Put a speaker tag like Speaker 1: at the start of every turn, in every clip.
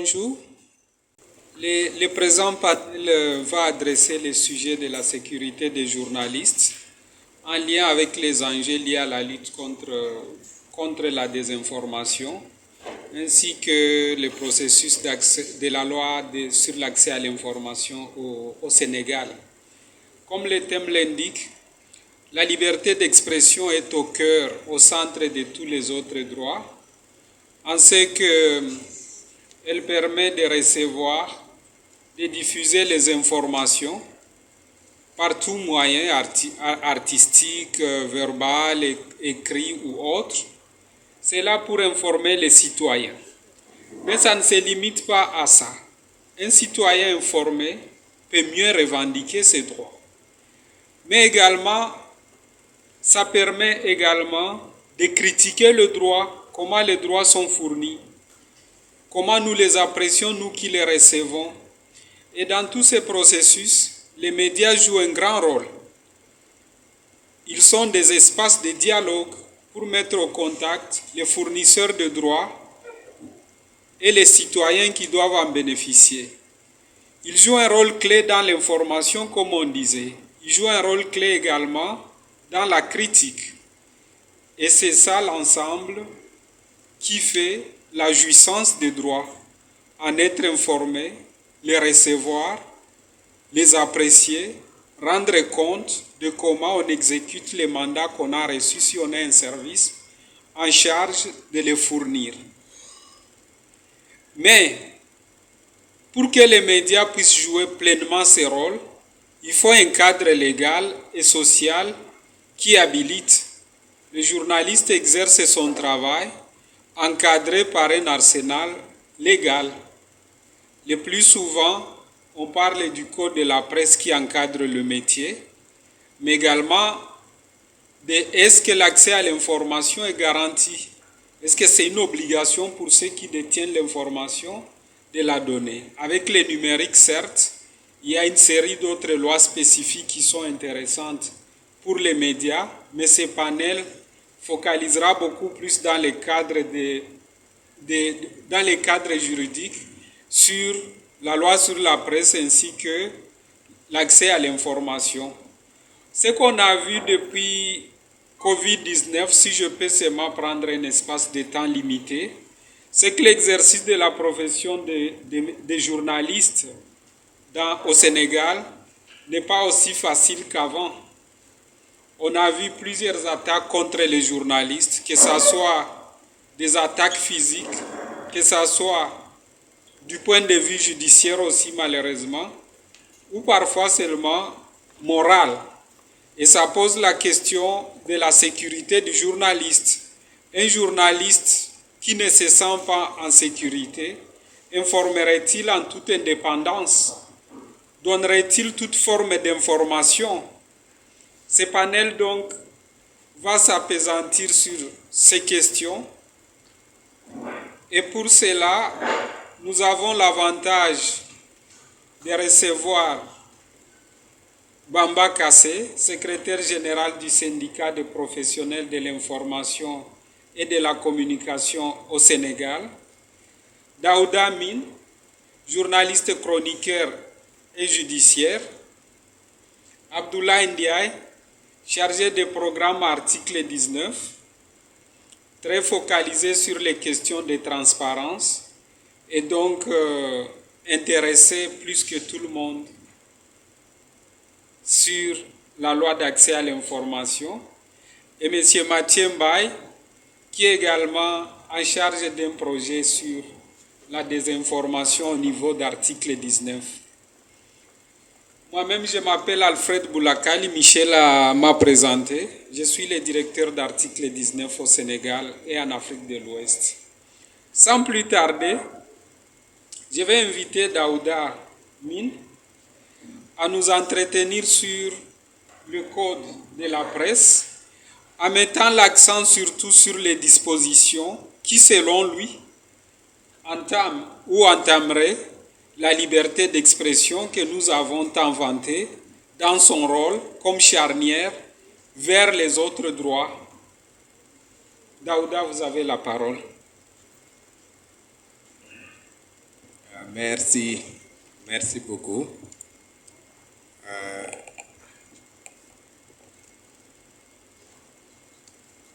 Speaker 1: Bonjour. Le présent panel va adresser le sujet de la sécurité des journalistes en lien avec les enjeux liés à la lutte contre la désinformation ainsi que le processus de la loi sur l'accès à l'information au Sénégal. Comme le thème l'indique, la liberté d'expression est au cœur, au centre de tous les autres droits, en ce qu'elle permet de recevoir, de diffuser les informations par tout moyen artistique, verbal, écrit ou autre. C'est là pour informer les citoyens. Mais ça ne se limite pas à ça. Un citoyen informé peut mieux revendiquer ses droits. Mais également, ça permet également de critiquer le droit, comment les droits sont fournis, comment nous les apprécions, nous qui les recevons. Et dans tous ces processus, les médias jouent un grand rôle. Ils sont des espaces de dialogue pour mettre au contact les fournisseurs de droits et les citoyens qui doivent en bénéficier. Ils jouent un rôle clé dans l'information, comme on disait. Ils jouent un rôle clé également dans la critique. Et c'est ça l'ensemble qui fait la jouissance des droits, en être informé, les recevoir, les apprécier, rendre compte de comment on exécute les mandats qu'on a reçus si on a un service en charge de les fournir. Mais pour que les médias puissent jouer pleinement ce rôle, il faut un cadre légal et social qui habilite le journaliste à exercer son travail encadré par un arsenal légal. Le plus souvent, on parle du code de la presse qui encadre le métier, mais également de est-ce que l'accès à l'information est garanti? Est-ce que c'est une obligation pour ceux qui détiennent l'information de la donner? Avec les numériques, certes, il y a une série d'autres lois spécifiques qui sont intéressantes pour les médias, mais ce panel focalisera beaucoup plus dans les cadres, dans les cadres juridiques sur la loi sur la presse ainsi que l'accès à l'information. Ce qu'on a vu depuis Covid-19, si je peux seulement prendre un espace de temps limité, c'est que l'exercice de la profession de journaliste au Sénégal n'est pas aussi facile qu'avant. On a vu plusieurs attaques contre les journalistes, que ce soit des attaques physiques, que ce soit du point de vue judiciaire aussi malheureusement, ou parfois seulement moral. Et ça pose la question de la sécurité du journaliste. Un journaliste qui ne se sent pas en sécurité, informerait-il en toute indépendance? Donnerait-il toute forme d'information? Ce panel donc va s'appesantir sur ces questions. Et pour cela, nous avons l'avantage de recevoir Bamba Kassé, secrétaire général du syndicat des professionnels de l'information et de la communication au Sénégal, Daouda Mine, journaliste chroniqueur et judiciaire, Abdoulaye Ndiaye, chargé de programme article 19, très focalisé sur les questions de transparence et donc intéressé plus que tout le monde sur la loi d'accès à l'information, et M. Mathieu Mbaye, qui est également en charge d'un projet sur la désinformation au niveau d'article 19. Moi-même, je m'appelle Alfred Boulakali, Michel m'a présenté. Je suis le directeur d'article 19 au Sénégal et en Afrique de l'Ouest. Sans plus tarder, je vais inviter Daouda Mine à nous entretenir sur le code de la presse, en mettant l'accent surtout sur les dispositions qui, selon lui, entament ou entameraient la liberté d'expression que nous avons tant vantée dans son rôle comme charnière vers les autres droits. Daouda, vous avez la parole.
Speaker 2: Merci, merci beaucoup.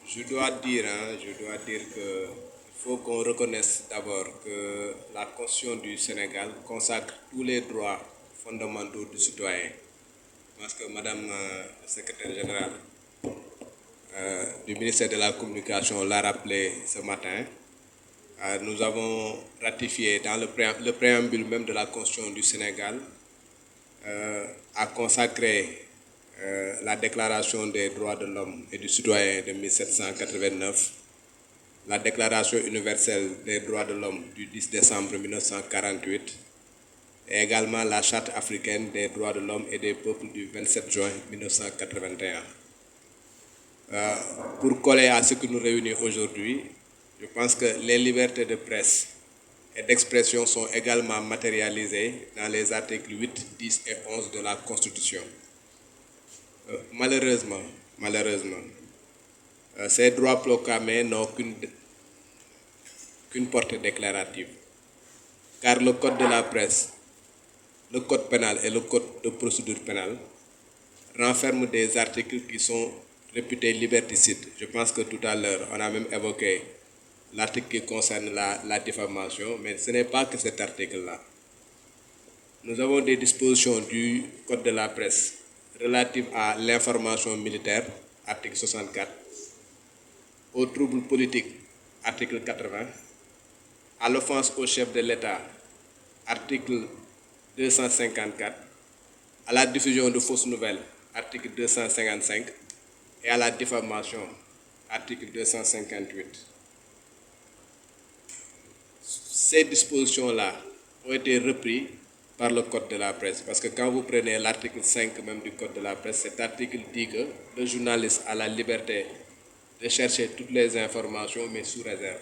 Speaker 2: Je dois dire que il faut qu'on reconnaisse d'abord que la Constitution du Sénégal consacre tous les droits fondamentaux du citoyen. Parce que Madame le secrétaire général du ministère de la Communication l'a rappelé ce matin, nous avons ratifié dans le préambule même de la Constitution du Sénégal a consacré la Déclaration des droits de l'homme et du citoyen de 1789, la Déclaration universelle des droits de l'homme du 10 décembre 1948 et également la Charte africaine des droits de l'homme et des peuples du 27 juin 1981. Pour coller à ce qui nous réunit aujourd'hui, je pense que les libertés de presse et d'expression sont également matérialisées dans les articles 8, 10 et 11 de la Constitution. Malheureusement, ces droits proclamés n'ont qu'une portée déclarative, car le Code de la presse, le Code pénal et le Code de procédure pénale renferment des articles qui sont réputés liberticides. Je pense que tout à l'heure, on a même évoqué l'article qui concerne la diffamation, mais ce n'est pas que cet article-là. Nous avons des dispositions du Code de la presse relatives à l'information militaire, article 64, aux troubles politiques, article 80, à l'offense au chef de l'État, article 254, à la diffusion de fausses nouvelles, article 255, et à la diffamation, article 258. Ces dispositions-là ont été reprises par le Code de la presse. Parce que quand vous prenez l'article 5 même du Code de la presse, cet article dit que le journaliste a la liberté de chercher toutes les informations, mais sous réserve.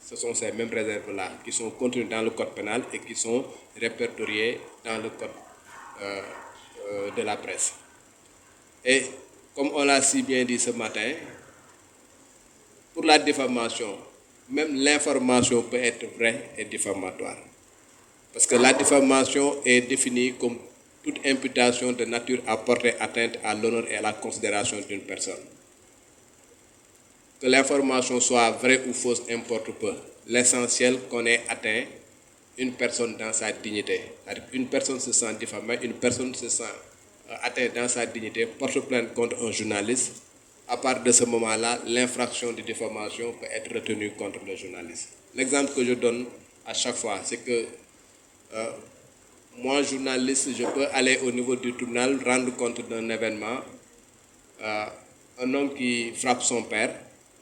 Speaker 2: Ce sont ces mêmes réserves-là qui sont contenues dans le Code pénal et qui sont répertoriées dans le Code de la presse. Et comme on l'a si bien dit ce matin, pour la diffamation, même l'information peut être vraie et diffamatoire. Parce que la diffamation est définie comme toute imputation de nature à porter atteinte à l'honneur et à la considération d'une personne. Que l'information soit vraie ou fausse importe peu. L'essentiel qu'on ait atteint une personne dans sa dignité. Une personne se sent diffamée, une personne se sent atteinte dans sa dignité, porte plainte contre un journaliste. À partir de ce moment-là, l'infraction de diffamation peut être retenue contre le journaliste. L'exemple que je donne à chaque fois, c'est que moi, journaliste, je peux aller au niveau du tribunal, rendre compte d'un événement, un homme qui frappe son père,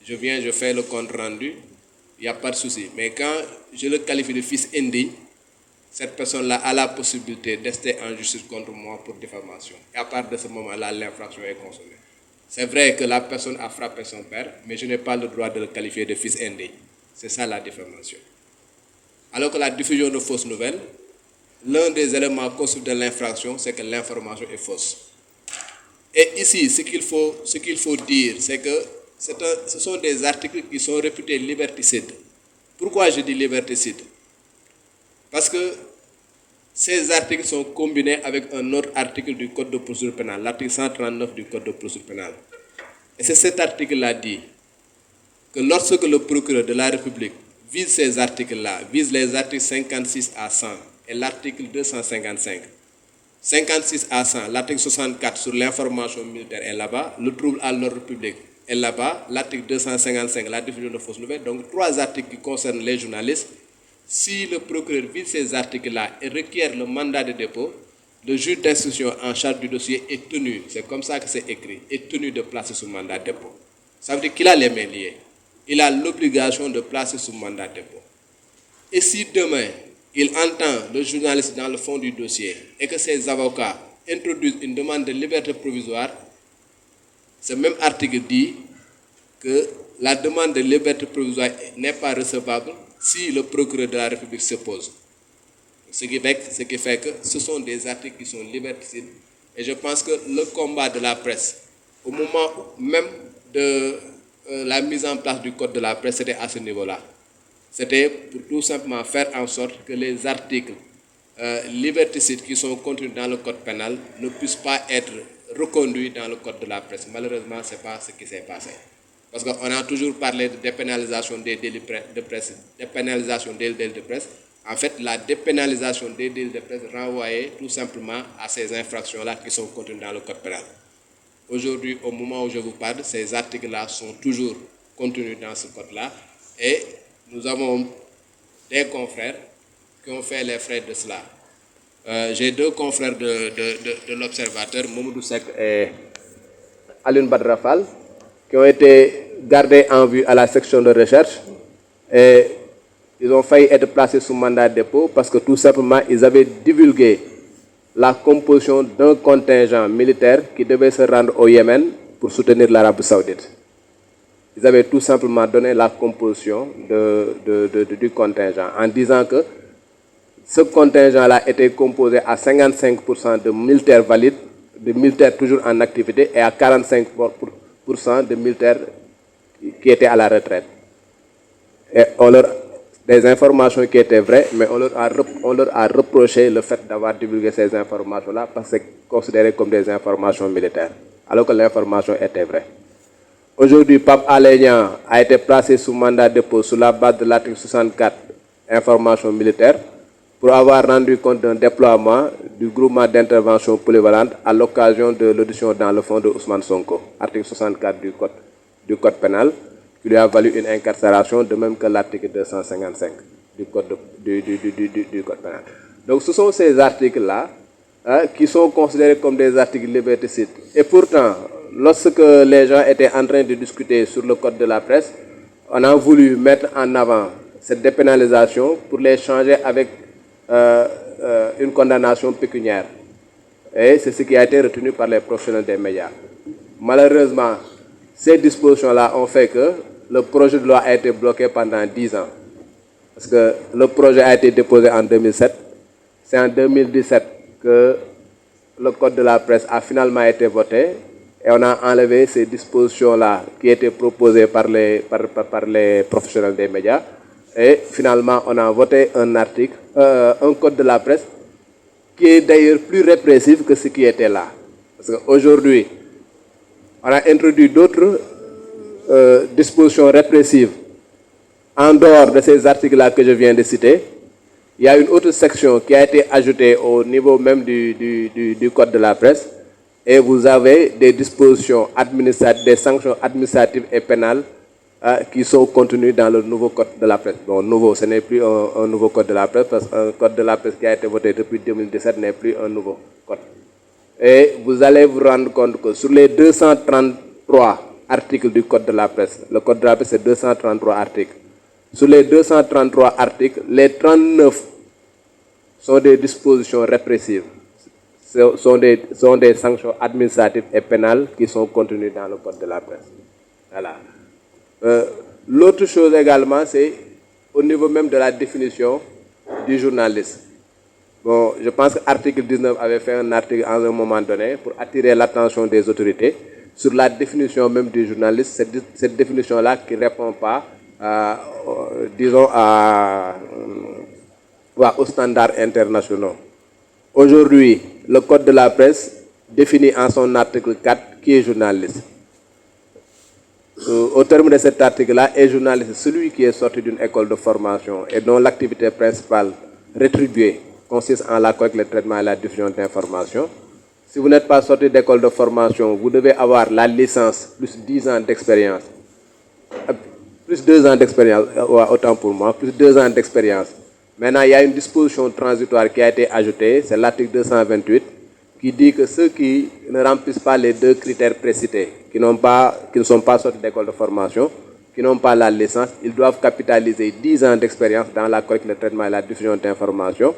Speaker 2: je viens, je fais le compte rendu, il n'y a pas de souci. Mais quand je le qualifie de fils indigne, cette personne-là a la possibilité d'ester en justice contre moi pour diffamation. Et à partir de ce moment-là, l'infraction est consommée. C'est vrai que la personne a frappé son père, mais je n'ai pas le droit de le qualifier de fils indigne. C'est ça la diffamation. Alors que la diffusion de fausses nouvelles, l'un des éléments constitutifs de l'infraction, c'est que l'information est fausse. Et ici, ce qu'il faut dire, c'est que ce sont des articles qui sont réputés liberticides. Pourquoi je dis liberticides? Parce que ces articles sont combinés avec un autre article du Code de procédure pénale, l'article 139 du Code de procédure pénale. Et c'est cet article-là dit que lorsque le procureur de la République vise ces articles-là, vise les articles 56 à 100 et l'article 255, 56 à 100, l'article 64 sur l'information militaire est là-bas, le trouble à l'ordre public est là-bas, l'article 255, la diffusion de fausses nouvelles, donc 3 articles qui concernent les journalistes. Si le procureur vise ces articles-là et requiert le mandat de dépôt, le juge d'instruction en charge du dossier est tenu, c'est comme ça que c'est écrit, est tenu de placer sous mandat de dépôt. Ça veut dire qu'il a les mains liées. Il a l'obligation de placer sous mandat de dépôt. Et si demain, il entend le journaliste dans le fond du dossier et que ses avocats introduisent une demande de liberté provisoire, ce même article dit que la demande de liberté provisoire n'est pas recevable si le procureur de la République s'oppose. Ce qui fait que ce sont des articles qui sont liberticides. Et je pense que le combat de la presse, au moment même de la mise en place du Code de la presse, c'était à ce niveau-là. C'était pour tout simplement faire en sorte que les articles liberticides qui sont contenus dans le code pénal ne puissent pas être reconduits dans le code de la presse. Malheureusement, ce n'est pas ce qui s'est passé. Parce qu'on a toujours parlé de dépénalisation des délits de presse, dépénalisation des délits de presse. En fait, la dépénalisation des délits de presse renvoyait tout simplement à ces infractions-là qui sont contenues dans le code pénal. Aujourd'hui, au moment où je vous parle, ces articles-là sont toujours contenus dans ce code-là et nous avons des confrères qui ont fait les frais de cela. J'ai deux confrères de l'Observateur, Mamadou Sek et Alioune Badrafal, qui ont été gardés en vue à la section de recherche et ils ont failli être placés sous mandat de dépôt parce que tout simplement ils avaient divulgué la composition d'un contingent militaire qui devait se rendre au Yémen pour soutenir l'Arabie Saoudite. Ils avaient tout simplement donné la composition du contingent en disant que ce contingent-là était composé à 55% de militaires valides, de militaires toujours en activité et à 45% de militaires qui étaient à la retraite. Et des informations qui étaient vraies, mais on leur a reproché le fait d'avoir divulgué ces informations-là parce que c'est considéré comme des informations militaires, alors que l'information était vraie. Aujourd'hui, Pape Alé Niang a été placé sous mandat de dépôt sur la base de l'article 64, information militaire, pour avoir rendu compte d'un déploiement du groupement d'intervention polyvalente à l'occasion de l'audition dans le fond de Ousmane Sonko, article 64 du code pénal, qui lui a valu une incarcération, de même que l'article 255 du code pénal. Donc ce sont ces articles-là qui sont considérés comme des articles liberticides. Et pourtant, lorsque les gens étaient en train de discuter sur le code de la presse, on a voulu mettre en avant cette dépénalisation pour les changer avec une condamnation pécuniaire. Et c'est ce qui a été retenu par les professionnels des médias. Malheureusement, ces dispositions-là ont fait que le projet de loi a été bloqué pendant 10 ans. Parce que le projet a été déposé en 2007. C'est en 2017 que le code de la presse a finalement été voté et on a enlevé ces dispositions-là qui étaient proposées par les professionnels des médias. Et finalement, on a voté un code de la presse qui est d'ailleurs plus répressif que ce qui était là. Parce qu'aujourd'hui, on a introduit d'autres dispositions répressives en dehors de ces articles-là que je viens de citer. Il y a une autre section qui a été ajoutée au niveau même du code de la presse et vous avez des dispositions administratives, des sanctions administratives et pénales qui sont contenues dans le nouveau code de la presse. Bon, nouveau, ce n'est plus un nouveau code de la presse parce qu'un code de la presse qui a été voté depuis 2017 n'est plus un nouveau code. Et vous allez vous rendre compte que sur les 233 articles du code de la presse, le code de la presse c'est 233 articles. Sur les 233 articles, les 39 sont des dispositions répressives, sont des sanctions administratives et pénales qui sont contenues dans le code de la presse. Voilà. L'autre chose également, c'est au niveau même de la définition du journaliste. Bon, je pense que l'article 19 avait fait un article à un moment donné pour attirer l'attention des autorités sur la définition même du journaliste, cette définition-là qui ne répond pas, disons, aux standards internationaux. Aujourd'hui, le code de la presse définit en son article 4 qui est journaliste. Au terme de cet article-là, est journaliste celui qui est sorti d'une école de formation et dont l'activité principale rétribuée consiste en la collecte, le traitement et la diffusion d'informations. Si vous n'êtes pas sorti d'école de formation, vous devez avoir la licence plus 10 ans d'expérience. Plus 2 ans d'expérience, autant pour moi, plus 2 ans d'expérience. Maintenant, il y a une disposition transitoire qui a été ajoutée, c'est l'article 228, qui dit que ceux qui ne remplissent pas les 2 critères précités, qui ne sont pas sortis d'école de formation, qui n'ont pas la licence, ils doivent capitaliser 10 ans d'expérience dans la collecte, le traitement et la diffusion d'informations,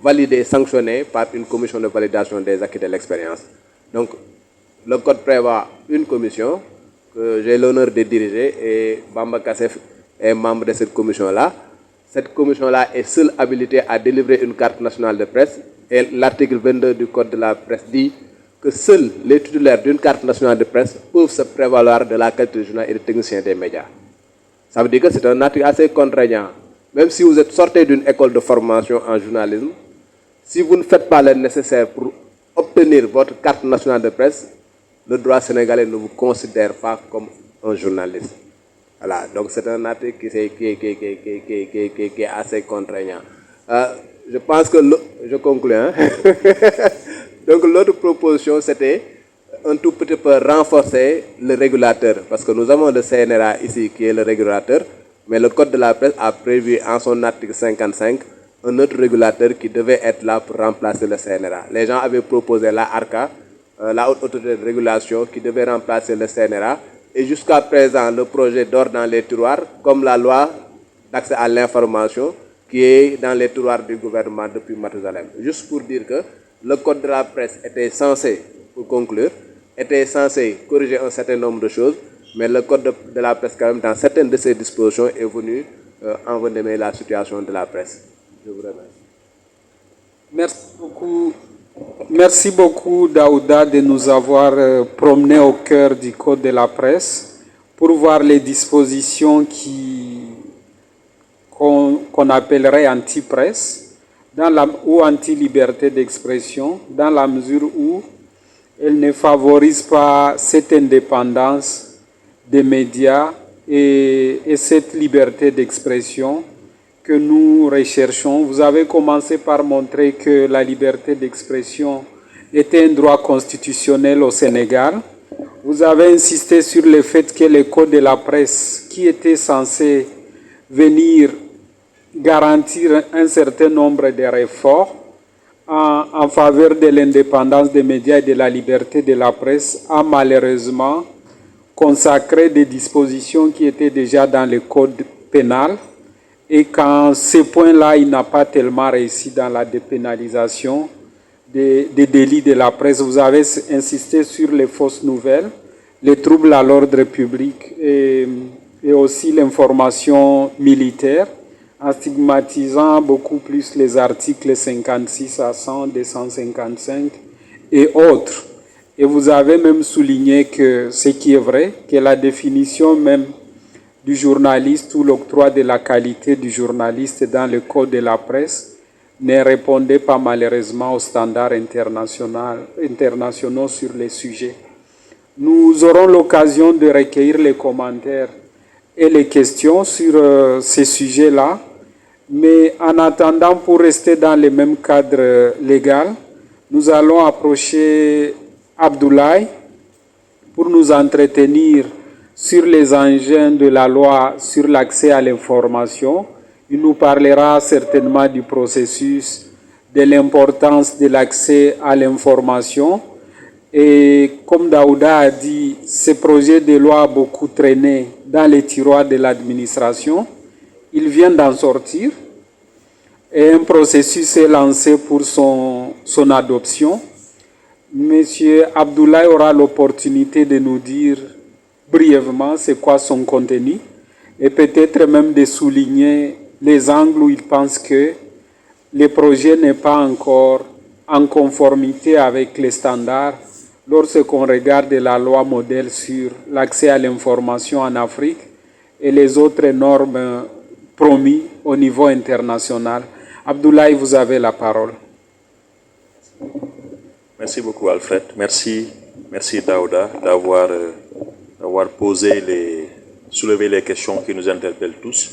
Speaker 2: validés, sanctionnés par une commission de validation des acquis de l'expérience. Donc, le code prévoit une commission que j'ai l'honneur de diriger et Bamba Kassef est membre de cette commission-là. Cette commission-là est seule habilitée à délivrer une carte nationale de presse et l'article 22 du code de la presse dit que seuls les titulaires d'une carte nationale de presse peuvent se prévaloir de la qualité de journal et de technicien des médias. Ça veut dire que c'est un article assez contraignant. même si vous êtes sorti d'une école de formation en journalisme, si vous ne faites pas le nécessaire pour obtenir votre carte nationale de presse, le droit sénégalais ne vous considère pas comme un journaliste. Voilà, donc c'est un article qui est assez contraignant. Je pense que, je conclue, hein? Donc l'autre proposition, c'était un tout petit peu renforcer le régulateur, parce que nous avons le CNRA ici qui est le régulateur, mais le Code de la presse a prévu en son article 55 un autre régulateur qui devait être là pour remplacer le CNRA. Les gens avaient proposé la ARCA, la Haute Autorité de Régulation, qui devait remplacer le CNRA, et jusqu'à présent, le projet dort dans les tiroirs, comme la loi d'accès à l'information, qui est dans les tiroirs du gouvernement depuis Mathusalem. Juste pour dire que le Code de la presse était censé, pour conclure, était censé corriger un certain nombre de choses, mais le Code de la presse, quand même, dans certaines de ses dispositions, est venu envenimer la situation de la presse. Je vous remercie.
Speaker 1: Merci beaucoup, Daouda, de nous avoir promené au cœur du Code de la presse pour voir les dispositions qu'on appellerait anti-presse ou anti-liberté d'expression, dans la mesure où elles ne favorisent pas cette indépendance des médias et cette liberté d'expression que nous recherchons. Vous avez commencé par montrer que la liberté d'expression était un droit constitutionnel au Sénégal. Vous avez insisté sur le fait que le Code de la presse, qui était censé venir garantir un certain nombre de réformes en faveur de l'indépendance des médias et de la liberté de la presse, a malheureusement consacré des dispositions qui étaient déjà dans le Code pénal. Et qu'en ce point-là, il n'a pas tellement réussi dans la dépénalisation des délits de la presse. Vous avez insisté sur les fausses nouvelles, les troubles à l'ordre public et aussi l'information militaire, en stigmatisant beaucoup plus les articles 56 à 100, 255 et autres. Et vous avez même souligné que ce qui est vrai, que la définition même du journaliste ou l'octroi de la qualité du journaliste dans le Code de la presse ne répondait pas malheureusement aux standards internationaux sur les sujets. Nous aurons l'occasion de recueillir les commentaires et les questions sur ces sujets-là, mais en attendant, pour rester dans le même cadre légal, nous allons approcher Abdoulaye pour nous entretenir sur les engins de la loi sur l'accès à l'information. Il nous parlera certainement du processus, de l'importance de l'accès à l'information. Et comme Daouda a dit, ce projet de loi a beaucoup traîné dans les tiroirs de l'administration. Il vient d'en sortir et un processus est lancé pour son adoption. Monsieur Abdoulaye aura l'opportunité de nous dire brièvement c'est quoi son contenu et peut-être même de souligner les angles où il pense que le projet n'est pas encore en conformité avec les standards lorsqu'on regarde la loi modèle sur l'accès à l'information en Afrique et les autres normes promises au niveau international. Abdoulaye, vous avez la parole.
Speaker 3: Merci beaucoup, Alfred. Merci Daouda d'avoir soulevé les questions qui nous interpellent tous.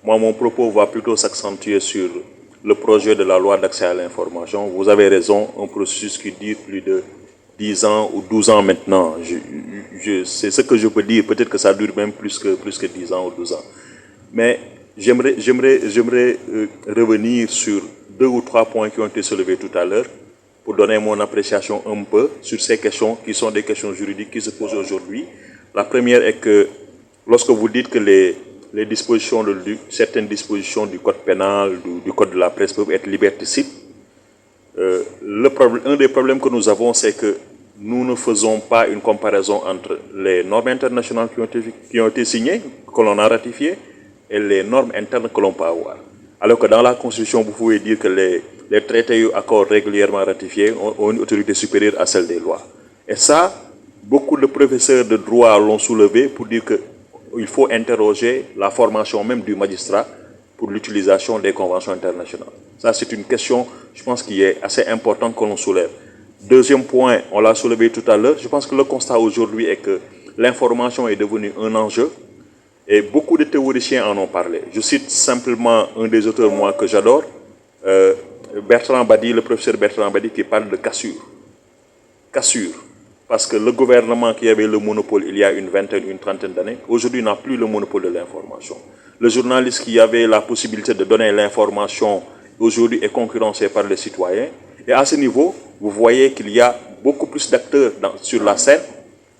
Speaker 3: Moi, mon propos va plutôt s'accentuer sur le projet de la loi d'accès à l'information. Vous avez raison, un processus qui dure plus de 10 ans ou 12 ans maintenant. C'est ce que je peux dire, peut-être que ça dure même plus que 10 ans ou 12 ans. Mais j'aimerais revenir sur 2 ou 3 points qui ont été soulevés tout à l'heure pour donner mon appréciation un peu sur ces questions qui sont des questions juridiques qui se posent aujourd'hui. La première est que lorsque vous dites que certaines dispositions du code pénal, du code de la presse peuvent être liberticides, un des problèmes que nous avons, c'est que nous ne faisons pas une comparaison entre les normes internationales qui ont été signées, que l'on a ratifiées, et les normes internes que l'on peut avoir. Alors que dans la Constitution, vous pouvez dire que les traités et accords régulièrement ratifiés ont une autorité supérieure à celle des lois. Et ça, beaucoup de professeurs de droit l'ont soulevé pour dire qu'il faut interroger la formation même du magistrat pour l'utilisation des conventions internationales. Ça, c'est une question, je pense, qui est assez importante que l'on soulève. Deuxième point, on l'a soulevé tout à l'heure, je pense que le constat aujourd'hui est que l'information est devenue un enjeu et beaucoup de théoriciens en ont parlé. Je cite simplement un des auteurs, moi, que j'adore, Bertrand Badi, le professeur Bertrand Badi, qui parle de cassure. Cassure. Parce que le gouvernement qui avait le monopole il y a une vingtaine, une trentaine d'années, aujourd'hui n'a plus le monopole de l'information. Le journaliste qui avait la possibilité de donner l'information, aujourd'hui est concurrencé par les citoyens. Et à ce niveau, vous voyez qu'il y a beaucoup plus d'acteurs sur la scène,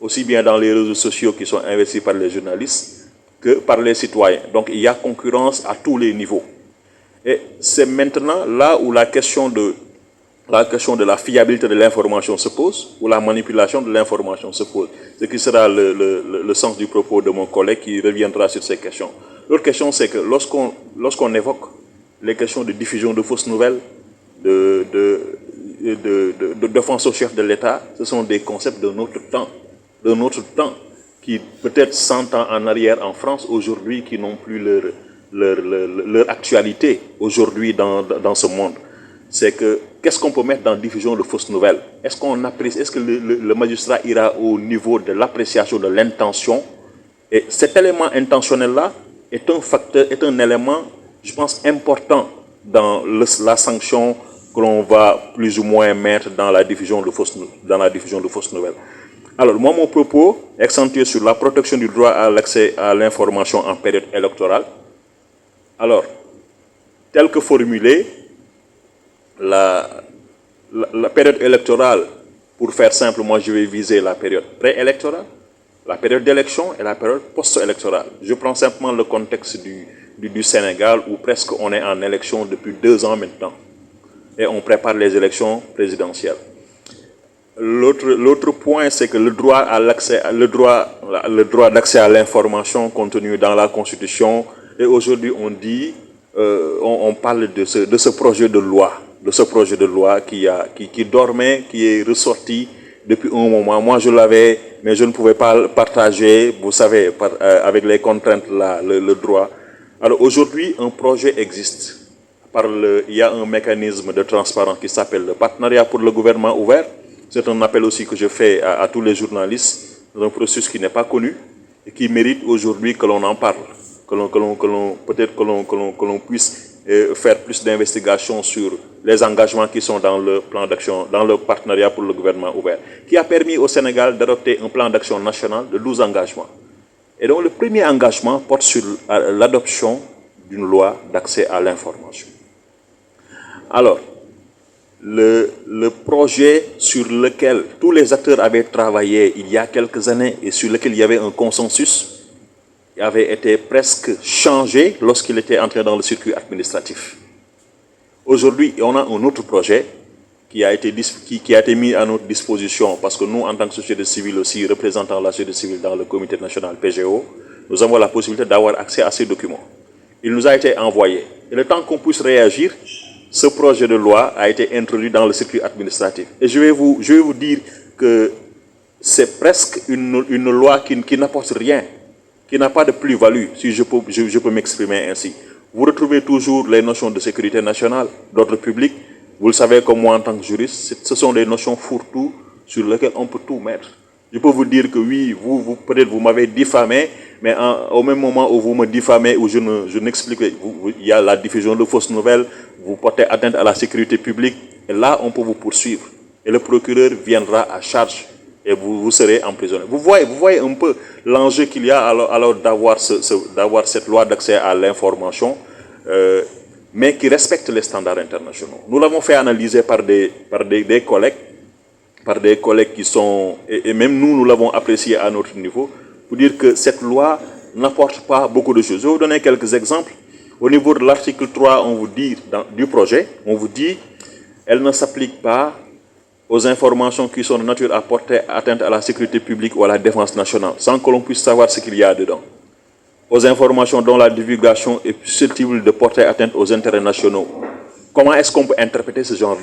Speaker 3: aussi bien dans les réseaux sociaux qui sont investis par les journalistes que par les citoyens. Donc il y a concurrence à tous les niveaux. Et c'est maintenant là où la question de la fiabilité de l'information se pose, ou la manipulation de l'information se pose. Ce qui sera le sens du propos de mon collègue qui reviendra sur ces questions. L'autre question, c'est que lorsqu'on évoque les questions de diffusion de fausses nouvelles, de défense au chef de l'État, ce sont des concepts de notre temps, qui peut-être 100 ans en arrière en France, aujourd'hui, qui n'ont plus leur actualité aujourd'hui dans ce monde. C'est que, qu'est-ce qu'on peut mettre dans la diffusion de fausses nouvelles? Est-ce que le magistrat ira au niveau de l'appréciation de l'intention? Et cet élément intentionnel-là est un élément, je pense, important dans la sanction que l'on va plus ou moins mettre dans la diffusion de fausses nouvelles. Alors, moi, mon propos est accentué sur la protection du droit à l'accès à l'information en période électorale. Alors, tel que formulé, la période électorale, pour faire simple, moi je vais viser la période préélectorale, la période d'élection et la période post-électorale. Je prends simplement le contexte du Sénégal où presque on est en élection depuis 2 ans maintenant et on prépare les élections présidentielles. L'autre point, c'est que le droit d'accès à l'information contenu dans la Constitution, et aujourd'hui on parle de ce projet de loi qui dormait, qui est ressorti depuis un moment. Moi, je l'avais, mais je ne pouvais pas le partager, vous savez, avec les contraintes là, le droit. Alors aujourd'hui, un projet existe. Il y a un mécanisme de transparence qui s'appelle le partenariat pour le gouvernement ouvert. C'est un appel aussi que je fais à tous les journalistes dans un processus qui n'est pas connu et qui mérite aujourd'hui que l'on en parle, peut-être que l'on puisse faire plus d'investigations sur les engagements qui sont dans le plan d'action, dans le partenariat pour le gouvernement ouvert, qui a permis au Sénégal d'adopter un plan d'action national de 12 engagements. Et donc le premier engagement porte sur l'adoption d'une loi d'accès à l'information. Alors, le projet sur lequel tous les acteurs avaient travaillé il y a quelques années et sur lequel il y avait un consensus, avait été presque changé lorsqu'il était entré dans le circuit administratif. Aujourd'hui, on a un autre projet qui a été mis à notre disposition parce que nous, en tant que société civile aussi, représentant la société civile dans le comité national PGO, nous avons la possibilité d'avoir accès à ces documents. Il nous a été envoyé. Et le temps qu'on puisse réagir, ce projet de loi a été introduit dans le circuit administratif. Et je vais vous dire que c'est presque une loi qui n'apporte rien, qui n'a pas de plus-value, si je peux m'exprimer ainsi. Vous retrouvez toujours les notions de sécurité nationale, d'ordre public. Vous le savez comme moi en tant que juriste, ce sont des notions fourre-tout sur lesquelles on peut tout mettre. Je peux vous dire que oui, peut-être vous m'avez diffamé, mais au même moment où vous me diffamez, où je n'explique pas, il y a la diffusion de fausses nouvelles, vous portez atteinte à la sécurité publique, et là on peut vous poursuivre. Et le procureur viendra à charge et vous serez emprisonné. Vous voyez un peu l'enjeu qu'il y a alors d'avoir cette loi d'accès à l'information, mais qui respecte les standards internationaux. Nous l'avons fait analyser par des collègues qui sont, et même nous l'avons apprécié à notre niveau, pour dire que cette loi n'apporte pas beaucoup de choses. Je vais vous donner quelques exemples. Au niveau de l'article 3, on vous dit, du projet, on vous dit, elle ne s'applique pas aux informations qui sont de nature à porter atteinte à la sécurité publique ou à la défense nationale, sans que l'on puisse savoir ce qu'il y a dedans. Aux informations dont la divulgation est susceptible de porter atteinte aux intérêts nationaux. Comment est-ce qu'on peut interpréter ce genre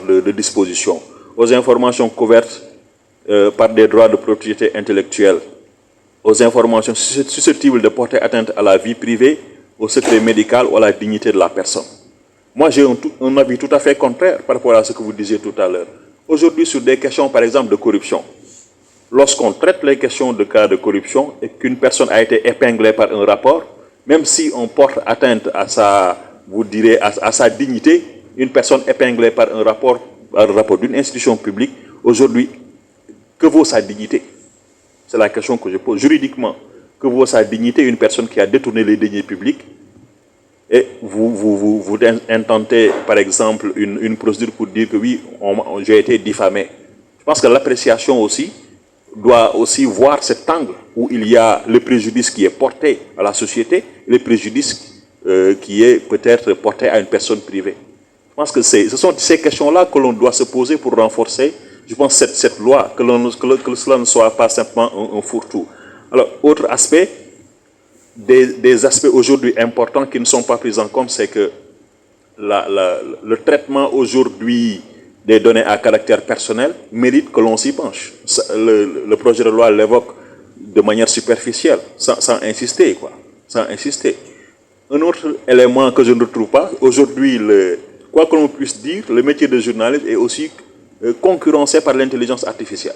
Speaker 3: de disposition? Aux informations couvertes par des droits de propriété intellectuelle, aux informations susceptibles de porter atteinte à la vie privée au secret médical ou à la dignité de la personne. Moi, j'ai un avis tout à fait contraire par rapport à ce que vous disiez tout à l'heure. Aujourd'hui, sur des questions, par exemple, de corruption, lorsqu'on traite les questions de cas de corruption et qu'une personne a été épinglée par un rapport, même si on porte atteinte à sa, vous direz, à sa dignité, une personne épinglée par un rapport d'une institution publique, aujourd'hui, que vaut sa dignité? C'est la question que je pose. Juridiquement, que vaut sa dignité une personne qui a détourné les deniers publics et vous intentez, par exemple, une procédure pour dire que oui, j'ai été diffamé. Je pense que l'appréciation aussi doit aussi voir cet angle où il y a le préjudice qui est porté à la société, le préjudice qui est peut-être porté à une personne privée. Je pense que ce sont ces questions-là que l'on doit se poser pour renforcer, je pense, cette loi, que cela ne soit pas simplement un fourre-tout. Alors, autre aspect, des aspects aujourd'hui importants qui ne sont pas pris en compte, c'est que le traitement aujourd'hui des données à caractère personnel mérite que l'on s'y penche. Le projet de loi l'évoque de manière superficielle, sans insister, quoi. Sans insister. Un autre élément que je ne retrouve pas, aujourd'hui, quoi que l'on puisse dire, le métier de journaliste est aussi concurrencé par l'intelligence artificielle.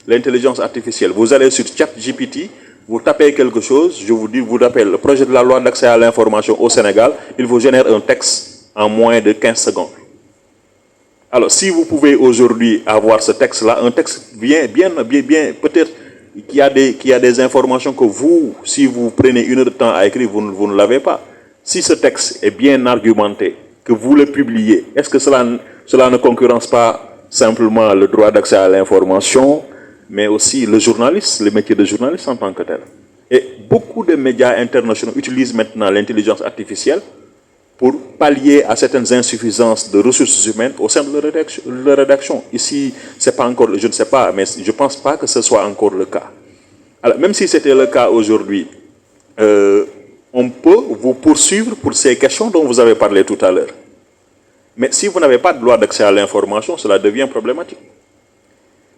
Speaker 3: L'intelligence artificielle. Vous allez sur ChatGPT, vous tapez quelque chose, je vous dis, vous tapez le projet de la loi d'accès à l'information au Sénégal, il vous génère un texte en moins de 15 secondes. Alors, si vous pouvez aujourd'hui avoir ce texte-là, un texte bien, peut-être qu'il y a des informations que vous, si vous prenez une heure de temps à écrire, vous ne l'avez pas. Si ce texte est bien argumenté, que vous le publiez, est-ce que cela ne concurrence pas simplement le droit d'accès à l'information, mais aussi le journaliste, le métier de journaliste en tant que tel? Et beaucoup de médias internationaux utilisent maintenant l'intelligence artificielle pour pallier à certaines insuffisances de ressources humaines au sein de leur rédaction. Ici, c'est pas encore, je ne sais pas, mais je ne pense pas que ce soit encore le cas. Alors, même si c'était le cas aujourd'hui, on peut vous poursuivre pour ces questions dont vous avez parlé tout à l'heure. Mais si vous n'avez pas de loi d'accès à l'information, cela devient problématique.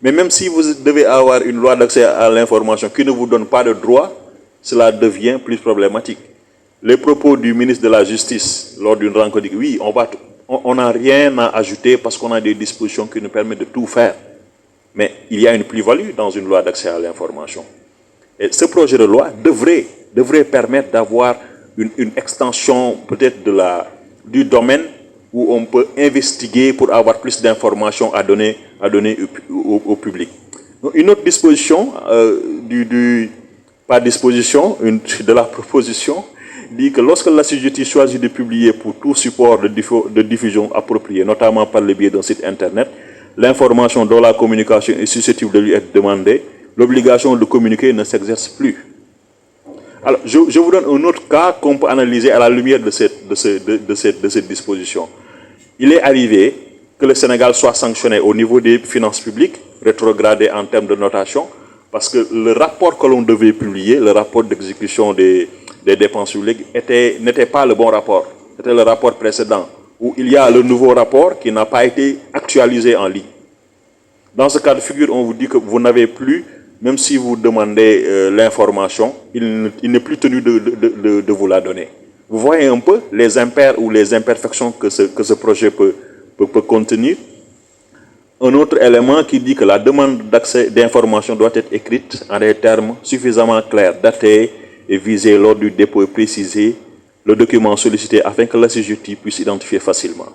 Speaker 3: Mais même si vous devez avoir une loi d'accès à l'information qui ne vous donne pas de droit, cela devient plus problématique. Les propos du ministre de la Justice lors d'une rencontre dit oui, on n'a rien à ajouter parce qu'on a des dispositions qui nous permettent de tout faire. Mais il y a une plus-value dans une loi d'accès à l'information. Et ce projet de loi devrait permettre d'avoir une extension peut-être du domaine où on peut investiguer pour avoir plus d'informations à donner au public. Donc, une autre disposition de la proposition dit que lorsque l'assujetti choisit de publier pour tout support de diffusion approprié, notamment par le biais d'un site internet, l'information dont la communication est susceptible de lui être demandée, l'obligation de communiquer ne s'exerce plus. Alors, je vous donne un autre cas qu'on peut analyser à la lumière de cette disposition. Il est arrivé que le Sénégal soit sanctionné au niveau des finances publiques, rétrogradé en termes de notation, parce que le rapport que l'on devait publier, le rapport d'exécution des dépenses publiques, n'était pas le bon rapport. C'était le rapport précédent, où il y a le nouveau rapport qui n'a pas été actualisé en ligne. Dans ce cas de figure, on vous dit que vous n'avez plus, même si vous demandez l'information, il n'est plus tenu de vous la donner. Vous voyez un peu les impairs ou les imperfections que ce projet peut contenir. Un autre élément qui dit que la demande d'accès d'information doit être écrite en des termes suffisamment clairs, datés et visés lors du dépôt et préciser le document sollicité afin que l'assujetti puisse identifier facilement.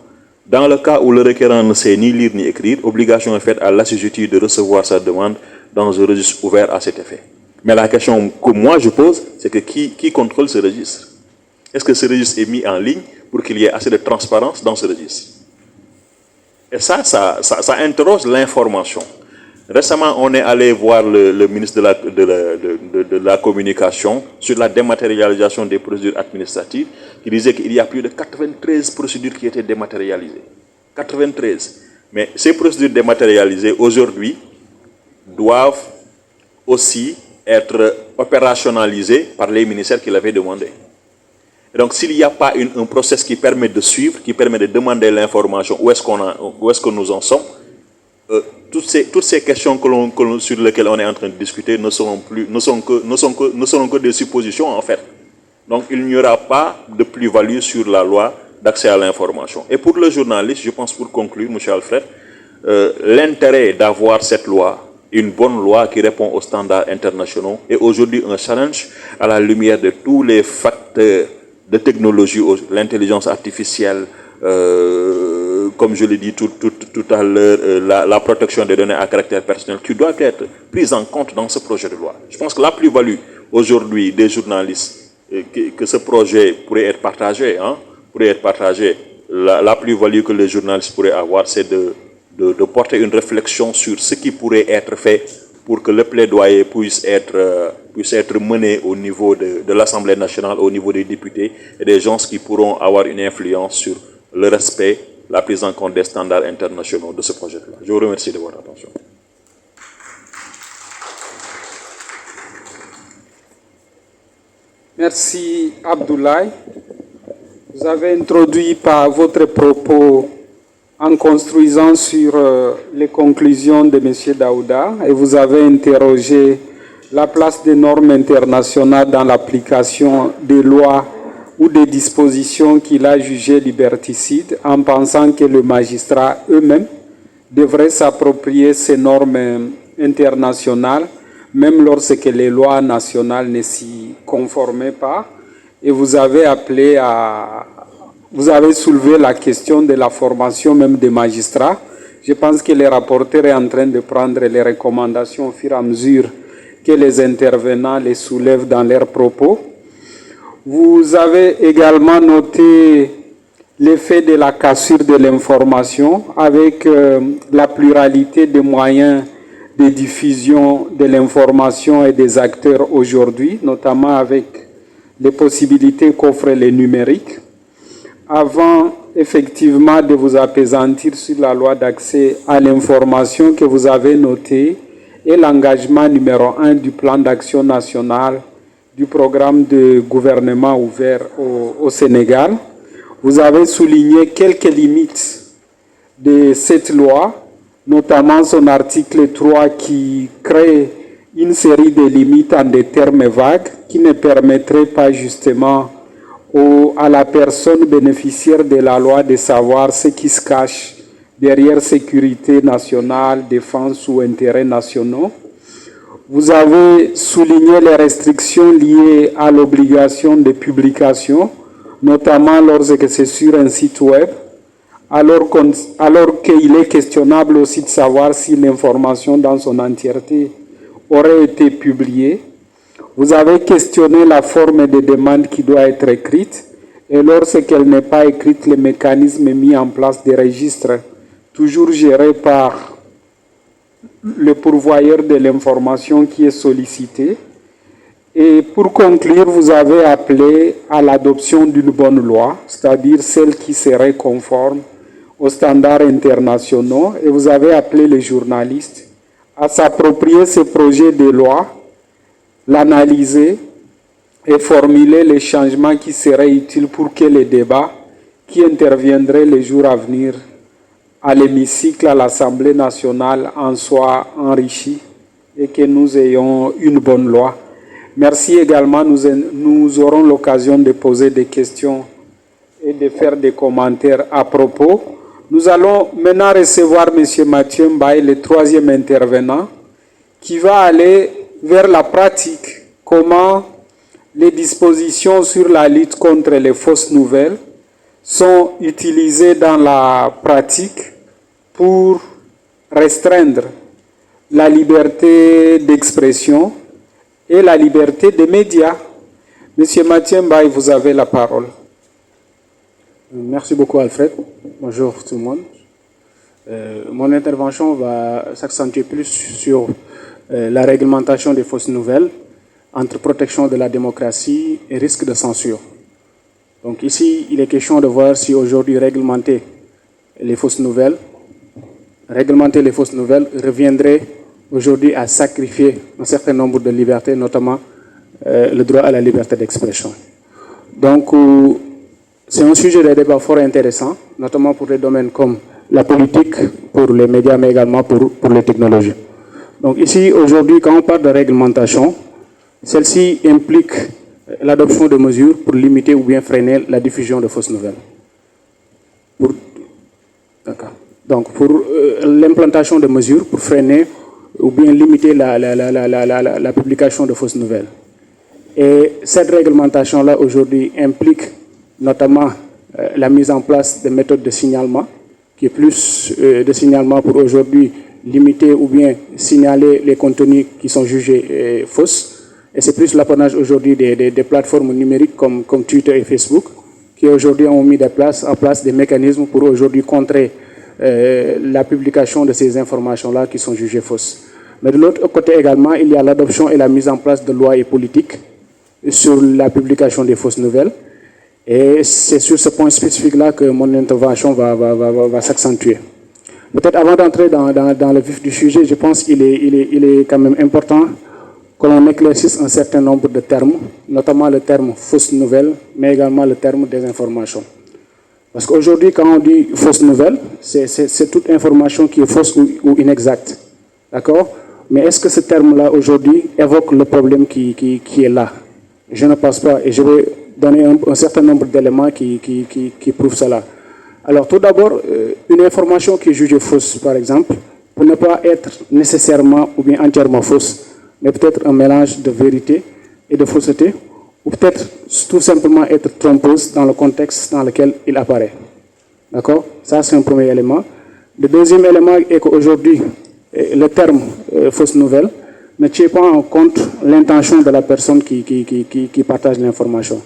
Speaker 3: Dans le cas où le requérant ne sait ni lire ni écrire, obligation est faite à l'assujetti de recevoir sa demande dans un registre ouvert à cet effet. Mais la question que moi je pose, c'est que qui contrôle ce registre? Est-ce que ce registre est mis en ligne pour qu'il y ait assez de transparence dans ce registre? Et ça interroge l'information. Récemment, on est allé voir le ministre de la Communication sur la dématérialisation des procédures administratives, qui disait qu'il y a plus de 93 procédures qui étaient dématérialisées. 93. Mais ces procédures dématérialisées, aujourd'hui, doivent aussi être opérationnalisées par les ministères qui l'avaient demandé. Et donc, s'il n'y a pas un process qui permet de suivre, qui permet de demander l'information, où est-ce que nous en sommes, toutes ces questions sur lesquelles on est en train de discuter ne seront que des suppositions, en fait. Donc il n'y aura pas de plus-value sur la loi d'accès à l'information. Et pour le journaliste, je pense pour conclure, M. Alfred, l'intérêt d'avoir cette loi, une bonne loi qui répond aux standards internationaux, est aujourd'hui un challenge à la lumière de tous les facteurs de technologie, l'intelligence artificielle, comme je l'ai dit tout à l'heure, la protection des données à caractère personnel, qui doit être prise en compte dans ce projet de loi. Je pense que la plus-value aujourd'hui des journalistes, que ce projet pourrait être partagé, la plus-value que les journalistes pourraient avoir, c'est de porter une réflexion sur ce qui pourrait être fait pour que le plaidoyer puisse être mené au niveau de l'Assemblée nationale, au niveau des députés et des gens qui pourront avoir une influence sur le respect, la prise en compte des standards internationaux de ce projet-là. Je vous remercie de votre attention.
Speaker 1: Merci Abdoulaye. Vous avez introduit par votre propos en construisant sur les conclusions de M. Daouda et vous avez interrogé la place des normes internationales dans l'application des lois ou des dispositions qu'il a jugées liberticides en pensant que le magistrat eux-mêmes devraient s'approprier ces normes internationales même lorsque les lois nationales ne s'y conformaient pas. Et vous avez soulevé la question de la formation même des magistrats. Je pense que les rapporteurs sont en train de prendre les recommandations au fur et à mesure que les intervenants les soulèvent dans leurs propos. Vous avez également noté l'effet de la cassure de l'information avec la pluralité des moyens de diffusion de l'information et des acteurs aujourd'hui, notamment avec les possibilités qu'offre le numérique. Avant effectivement de vous appesantir sur la loi d'accès à l'information que vous avez notée et l'engagement numéro 1 du plan d'action national du programme de gouvernement ouvert au Sénégal, vous avez souligné quelques limites de cette loi, notamment son article 3 qui crée une série de limites en des termes vagues qui ne permettraient pas justement à la personne bénéficiaire de la loi de savoir ce qui se cache derrière sécurité nationale, défense ou intérêts nationaux. Vous avez souligné les restrictions liées à l'obligation de publication, notamment lorsque c'est sur un site web, alors qu'il est questionnable aussi de savoir si l'information dans son entièreté aurait été publiée. Vous avez questionné la forme de demande qui doit être écrite et lorsqu'elle n'est pas écrite, les mécanismes mis en place des registres, toujours gérés par le pourvoyeur de l'information qui est sollicité. Et pour conclure, vous avez appelé à l'adoption d'une bonne loi, c'est-à-dire celle qui serait conforme aux standards internationaux, et vous avez appelé les journalistes à s'approprier ce projet de loi, l'analyser et formuler les changements qui seraient utiles pour que les débats qui interviendraient les jours à venir à l'hémicycle, à l'Assemblée nationale, en soient enrichis et que nous ayons une bonne loi. Merci également, nous aurons l'occasion de poser des questions et de faire des commentaires à propos. Nous allons maintenant recevoir M. Mathieu Mbaye, le troisième intervenant, qui va aller vers la pratique, comment les dispositions sur la lutte contre les fausses nouvelles sont utilisées dans la pratique pour restreindre la liberté d'expression et la liberté des médias. Monsieur Mathieu Mbaye, vous avez la parole.
Speaker 4: Merci beaucoup Alfred. Bonjour tout le monde. Mon intervention va s'accentuer plus sur la réglementation des fausses nouvelles entre protection de la démocratie et risque de censure. Donc ici, il est question de voir si aujourd'hui réglementer les fausses nouvelles reviendrait aujourd'hui à sacrifier un certain nombre de libertés, notamment le droit à la liberté d'expression. Donc, c'est un sujet de débat fort intéressant, notamment pour des domaines comme la politique, pour les médias, mais également pour les technologies. Donc ici, aujourd'hui, quand on parle de réglementation, celle-ci implique l'adoption de mesures pour limiter ou bien freiner la diffusion de fausses nouvelles. Donc, pour l'implantation de mesures pour freiner ou bien limiter la publication de fausses nouvelles. Et cette réglementation-là, aujourd'hui, implique notamment la mise en place de méthodes de signalement, qui est plus de signalement pour aujourd'hui limiter ou bien signaler les contenus qui sont jugés fausses. Et c'est plus l'apanage aujourd'hui des plateformes numériques comme Twitter et Facebook, qui aujourd'hui ont mis en place des mécanismes pour aujourd'hui contrer la publication de ces informations-là qui sont jugées fausses. Mais de l'autre côté également, il y a l'adoption et la mise en place de lois et politiques sur la publication des fausses nouvelles. Et c'est sur ce point spécifique-là que mon intervention va s'accentuer. Peut-être avant d'entrer dans le vif du sujet, je pense qu'il est quand même important que l'on éclaircisse un certain nombre de termes, notamment le terme fausse nouvelle, mais également le terme désinformation. Parce qu'aujourd'hui, quand on dit fausse nouvelle, c'est toute information qui est fausse ou inexacte. D'accord? Mais est-ce que ce terme-là, aujourd'hui, évoque le problème qui est là? Je ne pense pas, et je vais donner un certain nombre d'éléments qui prouvent cela. Alors, tout d'abord, une information qui est jugée fausse, par exemple, pour ne pas être nécessairement ou bien entièrement fausse, mais peut-être un mélange de vérité et de fausseté, ou peut-être tout simplement être trompeuse dans le contexte dans lequel il apparaît. D'accord? Ça, c'est un premier élément. Le deuxième élément est qu'aujourd'hui, le terme fausse nouvelle ne tient pas en compte l'intention de la personne qui partage l'information.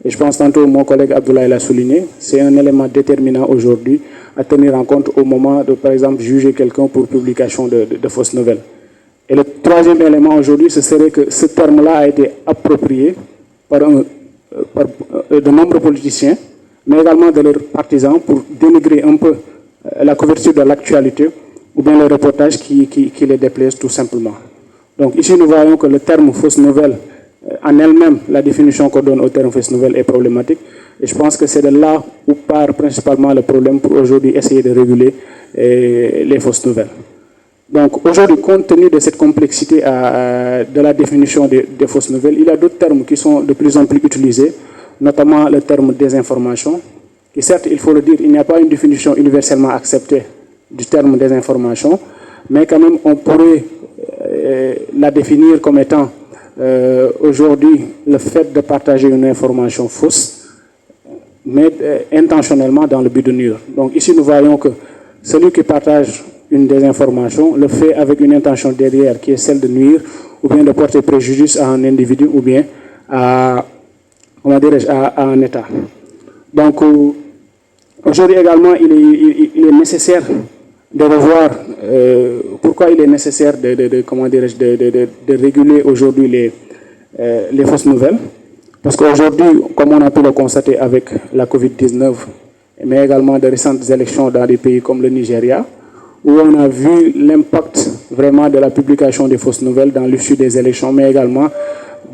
Speaker 4: Et je pense tantôt, mon collègue Abdoulaye l'a souligné, c'est un élément déterminant aujourd'hui à tenir en compte au moment de, par exemple, juger quelqu'un pour publication de fausses nouvelles. Et le troisième élément aujourd'hui, ce serait que ce terme-là a été approprié par de nombreux politiciens, mais également de leurs partisans pour dénigrer un peu la couverture de l'actualité ou bien le reportage qui les déplaise tout simplement. Donc ici, nous voyons que le terme fausse nouvelle, en elle-même, la définition qu'on donne au terme fausse nouvelle est problématique. Et je pense que c'est de là où part principalement le problème pour aujourd'hui essayer de réguler les fausses nouvelles. Donc aujourd'hui, compte tenu de cette complexité de la définition des fausses nouvelles, il y a d'autres termes qui sont de plus en plus utilisés, notamment le terme désinformation, qui certes, il faut le dire, il n'y a pas une définition universellement acceptée du terme désinformation, mais quand même on pourrait la définir comme étant aujourd'hui le fait de partager une information fausse, mais intentionnellement dans le but de nuire. Donc ici, nous voyons que celui qui partage une désinformation le fait avec une intention derrière qui est celle de nuire ou bien de porter préjudice à un individu ou bien à un État. Donc aujourd'hui également, il est nécessaire de revoir pourquoi il est nécessaire de réguler aujourd'hui les fausses nouvelles. Parce qu'aujourd'hui, comme on a pu le constater avec la Covid-19, mais également de récentes élections dans des pays comme le Nigeria, où on a vu l'impact vraiment de la publication des fausses nouvelles dans l'issue des élections, mais également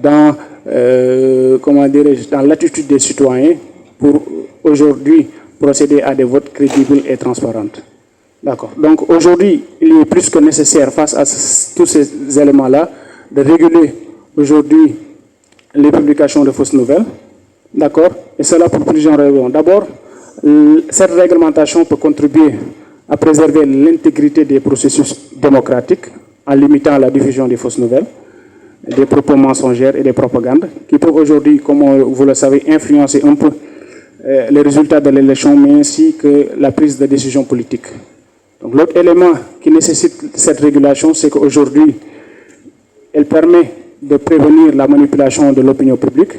Speaker 4: dans, dans l'attitude des citoyens pour aujourd'hui procéder à des votes crédibles et transparents. D'accord. Donc aujourd'hui, il est plus que nécessaire, face à tous ces éléments-là, de réguler aujourd'hui les publications de fausses nouvelles. D'accord. Et cela pour plusieurs raisons. D'abord, cette réglementation peut contribuer à préserver l'intégrité des processus démocratiques en limitant la diffusion des fausses nouvelles, des propos mensongers et des propagandes qui peuvent aujourd'hui, comme vous le savez, influencer un peu les résultats de l'élection, mais ainsi que la prise de décision politique. Donc l'autre élément qui nécessite cette régulation, c'est qu'aujourd'hui, elle permet de prévenir la manipulation de l'opinion publique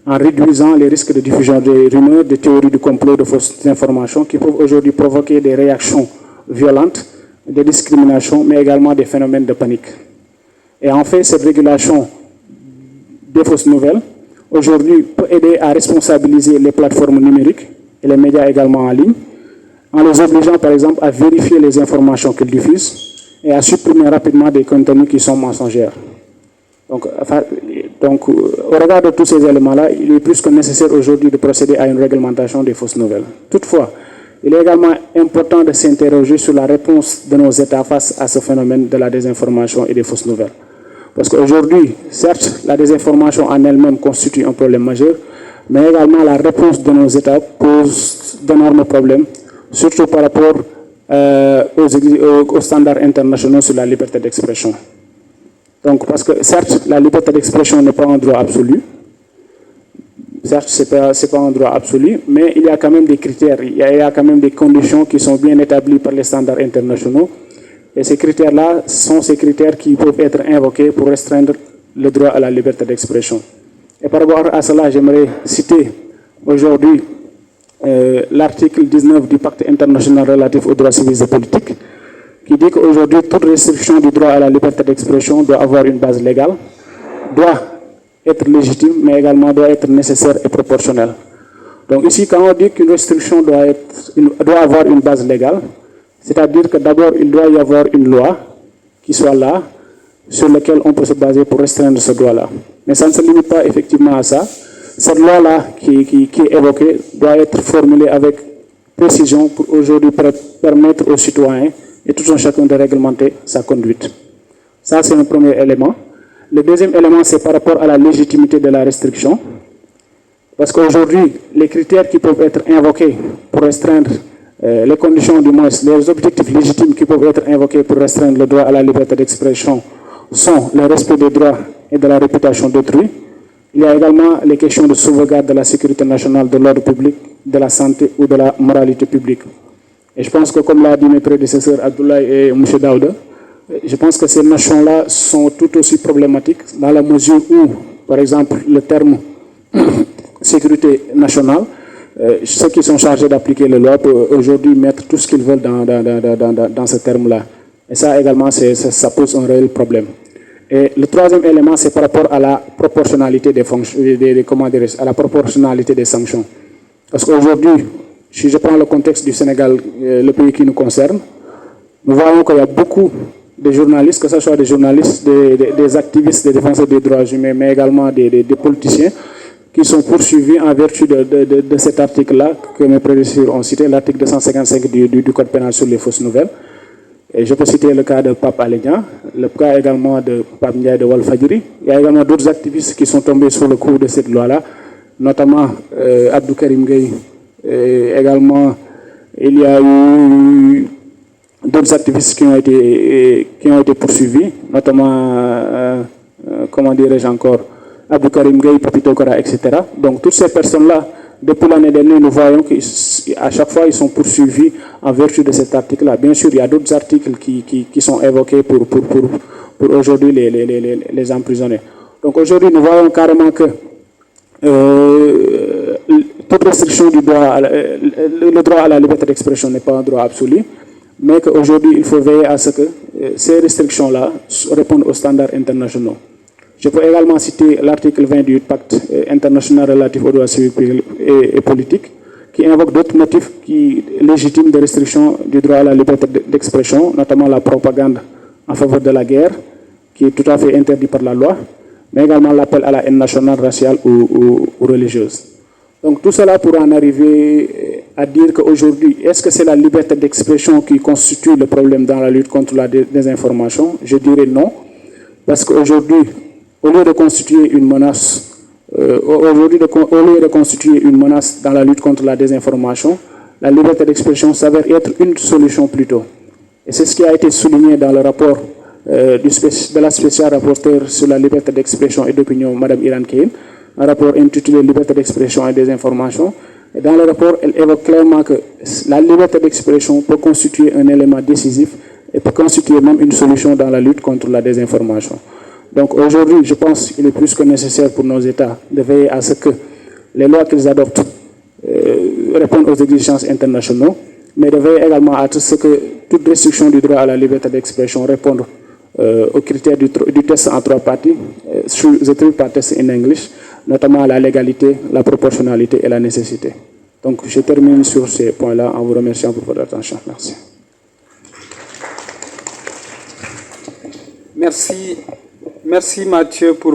Speaker 4: en réduisant les risques de diffusion des rumeurs, des théories du complot, de fausses informations qui peuvent aujourd'hui provoquer des réactions violentes, des discriminations, mais également des phénomènes de panique. Et en fait, cette régulation des fausses nouvelles, aujourd'hui, peut aider à responsabiliser les plateformes numériques et les médias également en ligne, en les obligeant, par exemple, à vérifier les informations qu'ils diffusent et à supprimer rapidement des contenus qui sont mensongers. Donc, au regard de tous ces éléments-là, il est plus que nécessaire aujourd'hui de procéder à une réglementation des fausses nouvelles. Toutefois, il est également important de s'interroger sur la réponse de nos États face à ce phénomène de la désinformation et des fausses nouvelles. Parce qu'aujourd'hui, certes, la désinformation en elle-même constitue un problème majeur, mais également la réponse de nos États pose d'énormes problèmes, surtout par rapport aux standards internationaux sur la liberté d'expression. Donc, parce que certes, la liberté d'expression n'est pas un droit absolu, certes, ce n'est pas un droit absolu, mais il y a quand même des critères, il y a quand même des conditions qui sont bien établies par les standards internationaux. Et ces critères-là sont ces critères qui peuvent être invoqués pour restreindre le droit à la liberté d'expression. Et par rapport à cela, j'aimerais citer aujourd'hui l'article 19 du Pacte international relatif aux droits civils et politiques, qui dit qu'aujourd'hui, toute restriction du droit à la liberté d'expression doit avoir une base légale, doit être légitime, mais également doit être nécessaire et proportionnelle. Donc ici, quand on dit qu'une restriction doit avoir une base légale, c'est-à-dire que d'abord, il doit y avoir une loi qui soit là, sur laquelle on peut se baser pour restreindre ce droit-là. Mais ça ne se limite pas effectivement à ça. Cette loi-là qui est évoquée doit être formulée avec précision pour aujourd'hui permettre aux citoyens et tout un chacun de réglementer sa conduite. Ça, c'est un premier élément. Le deuxième élément, c'est par rapport à la légitimité de la restriction. Parce qu'aujourd'hui, les critères qui peuvent être invoqués pour restreindre les conditions du moins, les objectifs légitimes qui peuvent être invoqués pour restreindre le droit à la liberté d'expression sont le respect des droits et de la réputation d'autrui. Il y a également les questions de sauvegarde de la sécurité nationale, de l'ordre public, de la santé ou de la moralité publique. Et je pense que, comme l'a dit mes prédécesseurs Abdoulaye et M. Daouda, je pense que ces notions-là sont tout aussi problématiques dans la mesure où, par exemple, le terme sécurité nationale, ceux qui sont chargés d'appliquer les lois peuvent aujourd'hui mettre tout ce qu'ils veulent dans ce terme-là. Et ça également, ça pose un réel problème. Et le troisième élément, c'est par rapport à la proportionnalité à la proportionnalité des sanctions. Parce qu'aujourd'hui, si je prends le contexte du Sénégal, le pays qui nous concerne, nous voyons qu'il y a beaucoup de journalistes, que ce soit des journalistes, des activistes, des défenseurs des droits humains, mais également des politiciens, qui sont poursuivis en vertu de cet article-là que mes prédécesseurs ont cité, l'article 255 du Code pénal sur les fausses nouvelles. Et je peux citer le cas de Pape Alé Niang, le cas également de Pape Ndiaye de Walfadjri. Il y a également d'autres activistes qui sont tombés sous le coup de cette loi-là, notamment Abdou Karim Gueye. Également, il y a eu d'autres activistes qui ont été poursuivis, notamment, comment dirais-je encore, Abdou Karim Gueye, Papito Kora, etc. Donc toutes ces personnes-là, depuis l'année dernière, nous voyons qu'à chaque fois, ils sont poursuivis en vertu de cet article-là. Bien sûr, il y a d'autres articles qui sont évoqués pour aujourd'hui les emprisonner. Donc aujourd'hui, nous voyons carrément que toute restriction du droit, le droit à la liberté d'expression n'est pas un droit absolu, mais qu'aujourd'hui, il faut veiller à ce que ces restrictions-là répondent aux standards internationaux. Je peux également citer l'article 20 du Pacte international relatif aux droits civils et politiques, qui invoque d'autres motifs qui légitiment des restrictions du droit à la liberté d'expression, notamment la propagande en faveur de la guerre, qui est tout à fait interdit par la loi, mais également l'appel à la haine nationale, raciale ou religieuse. Donc tout cela pour en arriver à dire qu'aujourd'hui, est-ce que c'est la liberté d'expression qui constitue le problème dans la lutte contre la désinformation? Je dirais non, parce qu'aujourd'hui, au lieu de constituer une menace, dans la lutte contre la désinformation, la liberté d'expression s'avère être une solution plutôt. Et c'est ce qui a été souligné dans le rapport de la spéciale rapporteure sur la liberté d'expression et d'opinion, Mme Iran Kane, un rapport intitulé Liberté d'expression et désinformation. Et dans le rapport, elle évoque clairement que la liberté d'expression peut constituer un élément décisif et peut constituer même une solution dans la lutte contre la désinformation. Donc aujourd'hui, je pense qu'il est plus que nécessaire pour nos États de veiller à ce que les lois qu'ils adoptent répondent aux exigences internationales, mais de veiller également à ce que toute restriction du droit à la liberté d'expression réponde aux critères du test en trois parties, the three-part test in English, notamment la légalité, la proportionnalité et la nécessité. Donc je termine sur ces points-là en vous remerciant pour votre attention. Merci.
Speaker 1: Merci Mathieu pour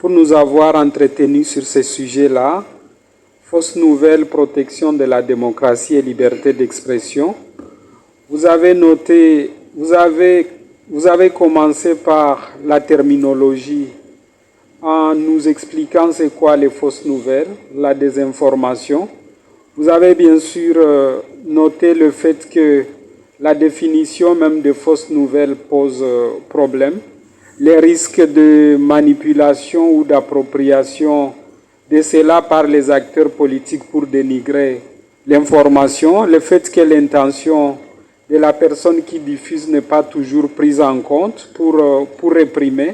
Speaker 1: nous avoir entretenus sur ces sujets-là. Fausses nouvelles, protection de la démocratie et liberté d'expression. Vous avez
Speaker 5: vous avez commencé par la terminologie en nous expliquant c'est quoi les fausses nouvelles, la désinformation. Vous avez bien sûr noté le fait que la définition même de fausses nouvelles pose problème. Les risques de manipulation ou d'appropriation de cela par les acteurs politiques pour dénigrer l'information, le fait que l'intention de la personne qui diffuse n'est pas toujours prise en compte pour réprimer.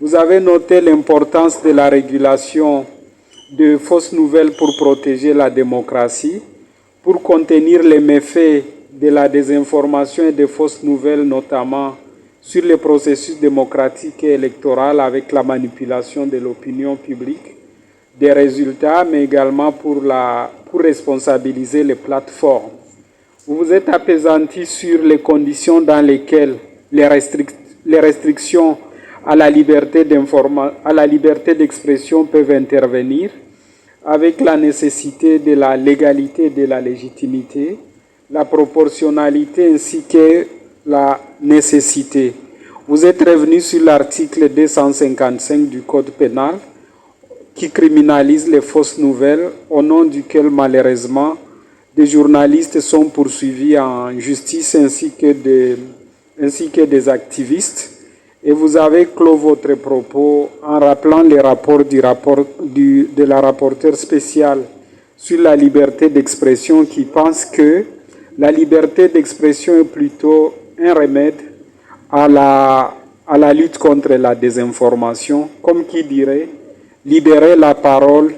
Speaker 5: Vous avez noté l'importance de la régulation de fausses nouvelles pour protéger la démocratie, pour contenir les méfaits de la désinformation et des fausses nouvelles, notamment sur les processus démocratiques et électoraux avec la manipulation de l'opinion publique, des résultats, mais également pour responsabiliser les plateformes. Vous vous êtes appesanti sur les conditions dans lesquelles les restrictions à la liberté d'expression peuvent intervenir, avec la nécessité de la légalité et de la légitimité, la proportionnalité ainsi que la nécessité. Vous êtes revenu sur l'article 255 du Code pénal qui criminalise les fausses nouvelles, au nom duquel malheureusement des journalistes sont poursuivis en justice ainsi que des activistes. Et vous avez clos votre propos en rappelant les rapports de la rapporteure spéciale sur la liberté d'expression qui pense que la liberté d'expression est plutôt un remède à la lutte contre la désinformation, comme qui dirait libérer la parole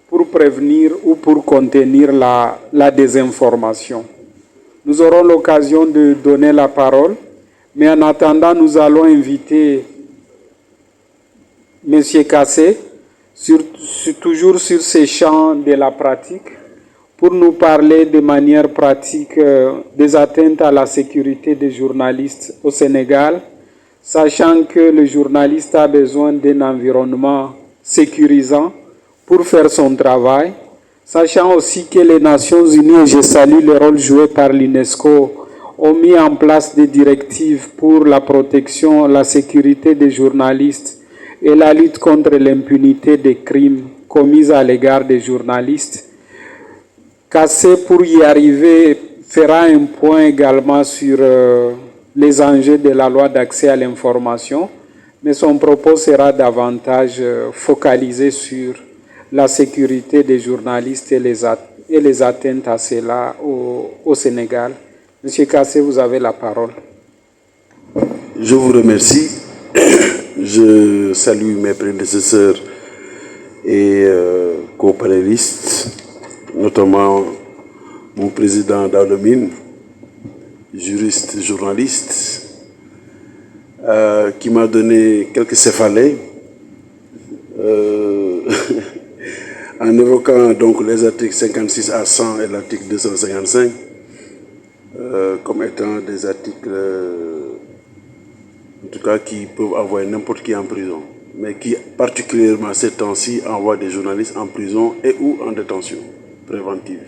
Speaker 5: pour prévenir ou pour contenir la désinformation. Nous aurons l'occasion de donner la parole, mais en attendant, nous allons inviter M. Kassé, toujours sur ces champs de la pratique, pour nous parler de manière pratique des atteintes à la sécurité des journalistes au Sénégal, sachant que le journaliste a besoin d'un environnement sécurisant pour faire son travail, sachant aussi que les Nations Unies, et je salue le rôle joué par l'UNESCO, ont mis en place des directives pour la protection, la sécurité des journalistes et la lutte contre l'impunité des crimes commis à l'égard des journalistes. Kassé, pour y arriver, fera un point également sur les enjeux de la loi d'accès à l'information, mais son propos sera davantage focalisé sur la sécurité des journalistes et les atteintes à cela au Sénégal. Monsieur Kassé, vous avez la parole.
Speaker 6: Je vous remercie. Je salue mes prédécesseurs et co-panélistes, notamment mon président Daouda, juriste, journaliste, qui m'a donné quelques céphalées en évoquant donc les articles 56 à 100 et l'article 255 comme étant des articles en tout cas qui peuvent envoyer n'importe qui en prison, mais qui particulièrement ces temps-ci envoient des journalistes en prison et ou en détention préventive.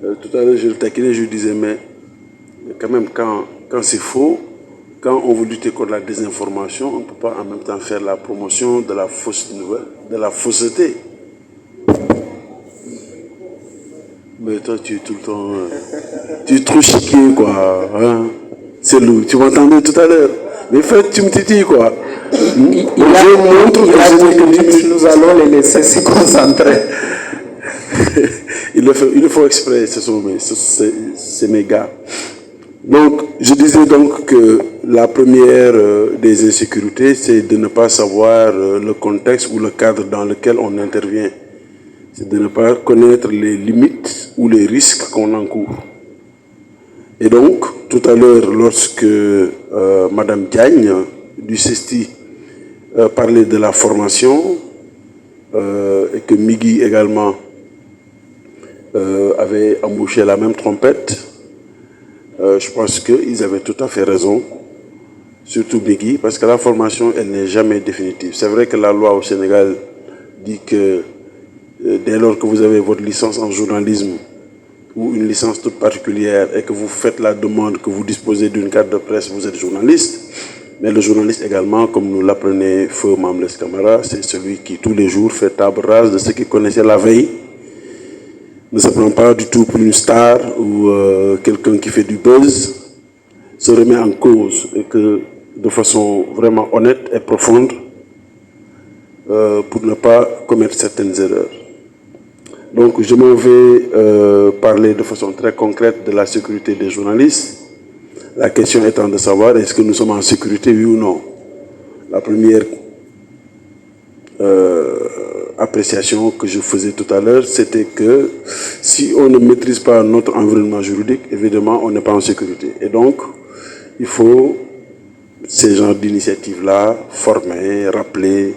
Speaker 6: Tout à l'heure je le taquinais, je disais mais quand même quand c'est faux, quand on veut lutter contre la désinformation, on ne peut pas en même temps faire la promotion de la fausse nouvelle, de la fausseté. Mais toi, tu es tout le temps... tu es trop chiqué, quoi. Hein? C'est lourd. Tu m'entendais tout à l'heure. Mais fait, tu me titilles, quoi.
Speaker 5: Nous allons les laisser se concentrer.
Speaker 6: il le faut exprès, c'est mes gars. Donc, je disais donc que la première des insécurités, c'est de ne pas savoir le contexte ou le cadre dans lequel on intervient. C'est de ne pas connaître les limites ou les risques qu'on encourt. Et donc, tout à l'heure, lorsque Madame Diagne du CESTI parlait de la formation et que Migui également avait embauché la même trompette, je pense qu'ils avaient tout à fait raison, surtout Migui, parce que la formation, elle n'est jamais définitive. C'est vrai que la loi au Sénégal dit que dès lors que vous avez votre licence en journalisme, ou une licence toute particulière et que vous faites la demande, que vous disposez d'une carte de presse, vous êtes journaliste. Mais le journaliste également, comme nous l'apprenait Feu Mamles Camara, c'est celui qui tous les jours fait table rase de ce qu'il connaissait la veille, ne se prend pas du tout pour une star ou quelqu'un qui fait du buzz, se remet en cause et que de façon vraiment honnête et profonde pour ne pas commettre certaines erreurs. Donc je m'en vais parler de façon très concrète de la sécurité des journalistes. La question étant de savoir est-ce que nous sommes en sécurité, oui ou non. La première appréciation que je faisais tout à l'heure, c'était que si on ne maîtrise pas notre environnement juridique, évidemment, on n'est pas en sécurité. Et donc, il faut ces genres d'initiatives-là former, rappeler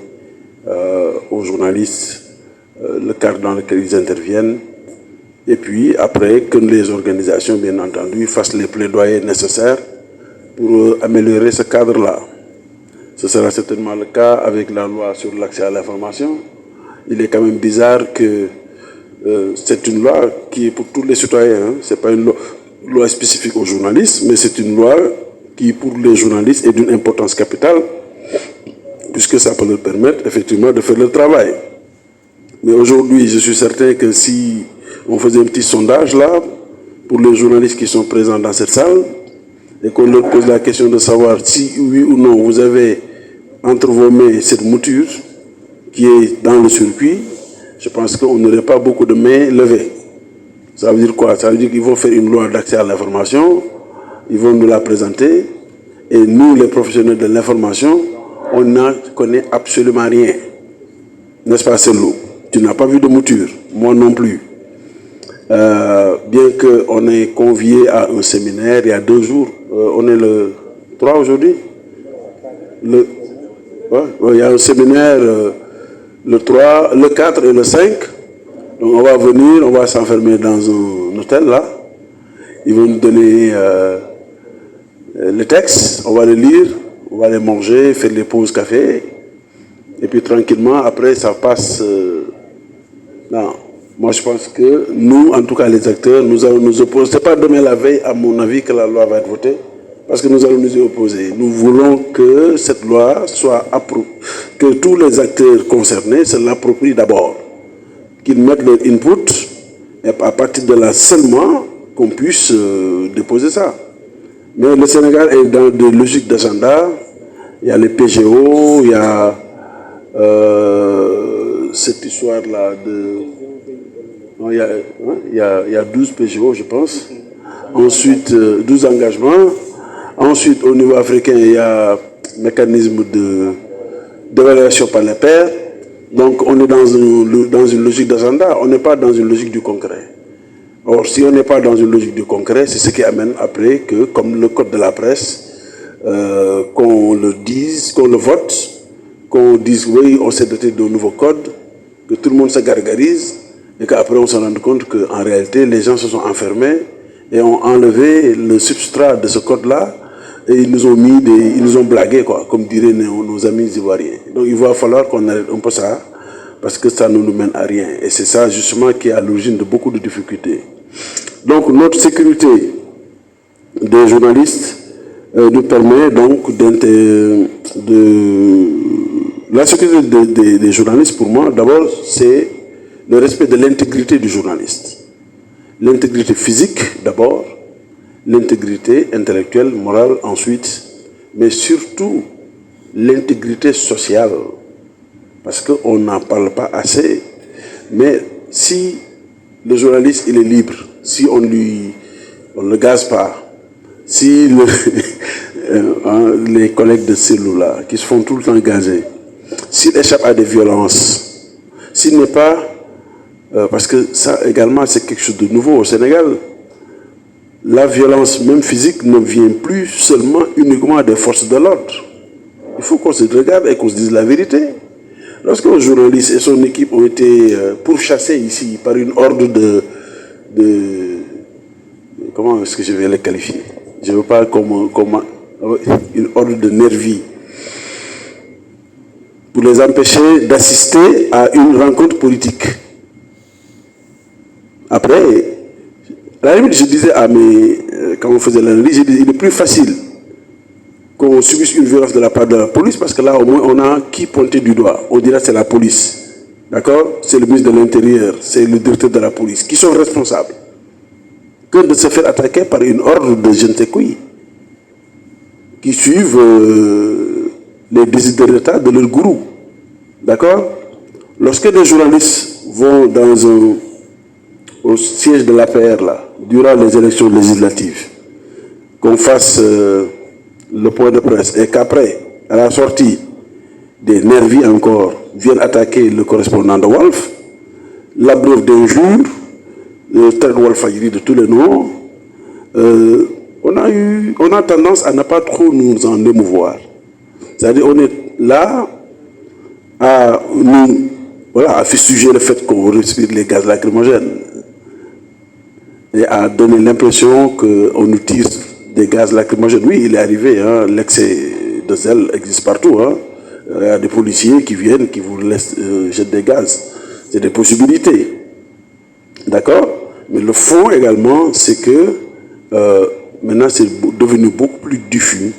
Speaker 6: aux journalistes le cadre dans lequel ils interviennent. Et puis, après, que les organisations, bien entendu, fassent les plaidoyers nécessaires pour améliorer ce cadre-là. Ce sera certainement le cas avec la loi sur l'accès à l'information. Il est quand même bizarre que c'est une loi qui est pour tous les citoyens. Hein. Ce n'est pas une loi spécifique aux journalistes, mais c'est une loi qui, pour les journalistes, est d'une importance capitale, puisque ça peut leur permettre, effectivement, de faire leur travail. Mais aujourd'hui, je suis certain que si on faisait un petit sondage là, pour les journalistes qui sont présents dans cette salle, et qu'on leur pose la question de savoir si oui ou non vous avez entre vos mains cette mouture qui est dans le circuit, je pense qu'on n'aurait pas beaucoup de mains levées. Ça veut dire quoi? Ça veut dire qu'ils vont faire une loi d'accès à l'information, ils vont nous la présenter, et nous, les professionnels de l'information, on n'en connaît absolument rien. N'est-ce pas, Cellou? Tu n'as pas vu de mouture, moi non plus. Bien qu'on ait convié à un séminaire il y a 2 jours, on est le 3 aujourd'hui. Il y a un séminaire le 3, le 4 et le 5. Donc on va venir, on va s'enfermer dans un hôtel là. Ils vont nous donner les textes, on va les lire, on va les manger, faire les pauses café. Et puis tranquillement, après ça passe... non. Moi, je pense que nous, en tout cas les acteurs, nous allons nous opposer. Ce n'est pas demain la veille, à mon avis, que la loi va être votée, parce que nous allons nous y opposer. Nous voulons que cette loi soit que tous les acteurs concernés se l'approprient d'abord, qu'ils mettent leur input, et à partir de là seulement qu'on puisse déposer ça. Mais le Sénégal est dans des logiques d'agenda. Il y a les PGO, il y a cette histoire-là de... Non, il y a 12 PGO, je pense. Ensuite, 12 engagements. Ensuite, au niveau africain, il y a un mécanisme d'évaluation par les pairs. Donc, on est dans une logique d'agenda. On n'est pas dans une logique du concret. Or, si on n'est pas dans une logique du concret, c'est ce qui amène après que, comme le code de la presse, qu'on le dise, qu'on le vote, qu'on dise oui, on s'est doté d'un nouveau code, que tout le monde se gargarise, et qu'après on se rend compte qu'en réalité, les gens se sont enfermés et ont enlevé le substrat de ce code-là et ils nous ont blagué, quoi, comme diraient nos amis ivoiriens. Donc il va falloir qu'on arrête un peu ça, parce que ça ne nous mène à rien. Et c'est ça justement qui est à l'origine de beaucoup de difficultés. Donc notre sécurité des journalistes nous permet donc la sécurité des journalistes, pour moi, d'abord, c'est le respect de l'intégrité du journaliste. L'intégrité physique, d'abord, l'intégrité intellectuelle, morale, ensuite, mais surtout l'intégrité sociale. Parce qu'on n'en parle pas assez. Mais si le journaliste, il est libre, si on ne le gaze pas, si les collègues de celui-là, qui se font tout le temps gazer, s'il échappe à des violences, s'il n'est pas... parce que ça également, c'est quelque chose de nouveau au Sénégal. La violence, même physique, ne vient plus seulement uniquement des forces de l'ordre. Il faut qu'on se regarde et qu'on se dise la vérité. Lorsqu'un journaliste et son équipe ont été pourchassés ici par une horde de comment est-ce que je vais les qualifier? Je ne veux pas une horde de nervis, pour les empêcher d'assister à une rencontre politique. Après, À la limite, je disais à mes... quand on faisait l'analyse, je disais, il est plus facile qu'on subisse une violence de la part de la police, parce que là, au moins, on a qui pointer du doigt. On dirait que c'est la police. D'accord? C'est le ministre de l'Intérieur, c'est le directeur de la police, qui sont responsables. Que de se faire attaquer par une horde de je ne sais qui suivent les désiderata de leur gourou. D'accord? Lorsque des journalistes vont au siège de l'APR, là, durant les élections législatives, qu'on fasse le point de presse et qu'après, à la sortie, des nervis encore viennent attaquer le correspondant de Walf, l'abreuve d'injures, le traite Walfadjri de tous les noms, on a tendance à ne pas trop nous en émouvoir. C'est-à-dire on est là à fustiger le fait qu'on respire les gaz lacrymogènes et à donner l'impression qu'on nous tire des gaz lacrymogènes. Oui, il est arrivé, hein, l'excès de zèle existe partout. Hein. Il y a des policiers qui viennent, qui vous laissent jeter des gaz. C'est des possibilités. D'accord? Mais le fond également, c'est que maintenant c'est devenu beaucoup plus diffus,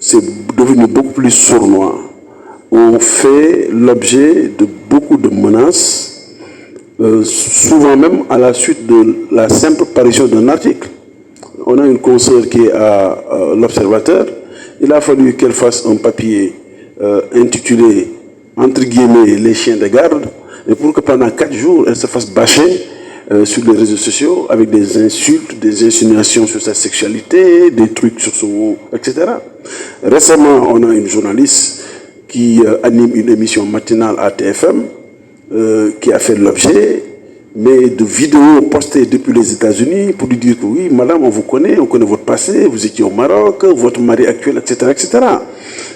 Speaker 6: c'est devenu beaucoup plus sournois. On fait l'objet de beaucoup de menaces, souvent même à la suite de la simple parution d'un article. On a une consoeur qui est à l'Observateur. Il a fallu qu'elle fasse un papier intitulé, entre guillemets, les chiens de garde, et pour que pendant 4 jours, elle se fasse bâcher sur les réseaux sociaux avec des insultes, des insinuations sur sa sexualité, des trucs sur son... etc. Récemment, on a une journaliste qui anime une émission matinale à TFM, qui a fait l'objet mais de vidéos postées depuis les États-Unis pour lui dire que oui, madame, on vous connaît, on connaît votre passé, vous étiez au Maroc, votre mari actuel, etc., etc.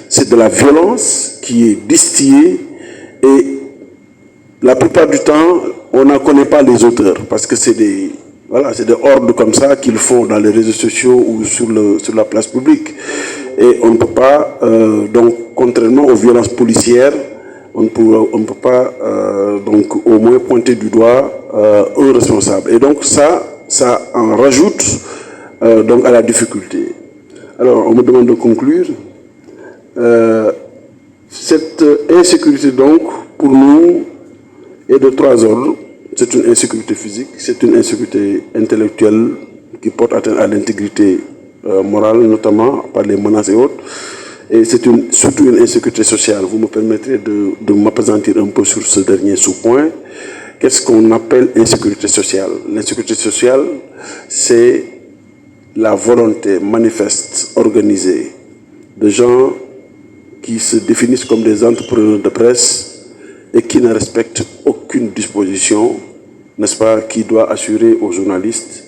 Speaker 6: C'est de la violence qui est distillée et la plupart du temps, on n'en connaît pas les auteurs parce que c'est des hordes comme ça qu'ils font dans les réseaux sociaux ou sur la place publique. Et on ne peut pas, donc, contrairement aux violences policières, on ne peut pas donc au moins pointer du doigt un responsable. Et donc ça en rajoute donc à la difficulté. Alors on me demande de conclure. Cette insécurité donc pour nous est de 3 ordres. C'est une insécurité physique, c'est une insécurité intellectuelle qui porte atteinte à l'intégrité morale, notamment par les menaces et autres. Et c'est surtout une insécurité sociale. Vous me permettrez de m'appesantir un peu sur ce dernier sous-point. Qu'est-ce qu'on appelle insécurité sociale? L'insécurité sociale, c'est la volonté manifeste, organisée, de gens qui se définissent comme des entrepreneurs de presse et qui ne respectent aucune disposition, n'est-ce pas, qui doit assurer aux journalistes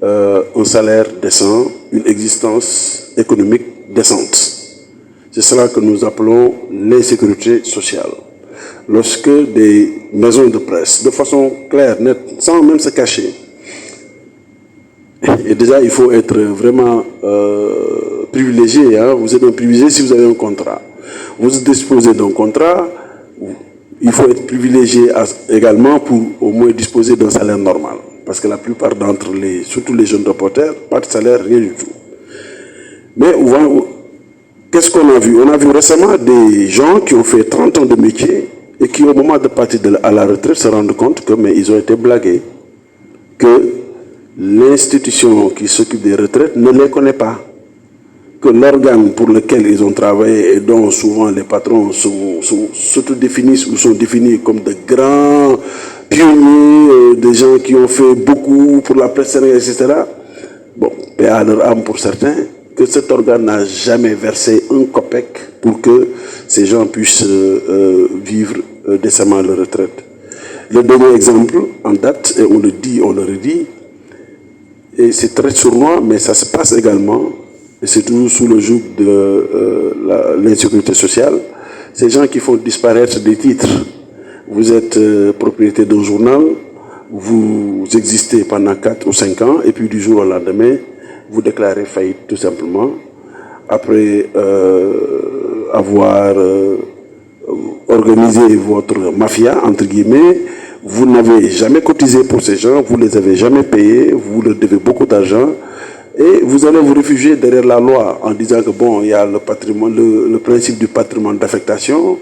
Speaker 6: un salaire décent, une existence économique décente. C'est cela que nous appelons l'insécurité sociale. Lorsque des maisons de presse, de façon claire, nette, sans même se cacher, et déjà il faut être vraiment privilégié, hein? Vous êtes un privilégié si vous avez un contrat. Vous disposez d'un contrat, il faut être privilégié également pour au moins disposer d'un salaire normal. Parce que la plupart d'entre surtout les jeunes reporters, pas de salaire, rien du tout. Mais qu'est-ce qu'on a vu? On a vu récemment des gens qui ont fait 30 ans de métier et qui, au moment de partir à la retraite, se rendent compte que ils ont été blagués. Que l'institution qui s'occupe des retraites ne les connaît pas. Que l'organe pour lequel ils ont travaillé et dont souvent les patrons s'autodéfinissent ou sont définis comme de grands pionniers, des gens qui ont fait beaucoup pour la presse, etc. Bon, paix à leur âme pour certains, que cet organe n'a jamais versé un copec pour que ces gens puissent vivre décemment leur retraite. Le dernier exemple en date, et on le dit, on le redit, et c'est très sournois, mais ça se passe également, et c'est toujours sous le joug de l'insécurité sociale, ces gens qui font disparaître des titres. Vous êtes propriétaire d'un journal, vous existez pendant 4 ou 5 ans, et puis du jour au lendemain, vous déclarez faillite tout simplement, après avoir organisé votre mafia, entre guillemets, vous n'avez jamais cotisé pour ces gens, vous ne les avez jamais payés, vous leur devez beaucoup d'argent, et vous allez vous réfugier derrière la loi en disant que bon, il y a le patrimoine, le principe du patrimoine d'affectation.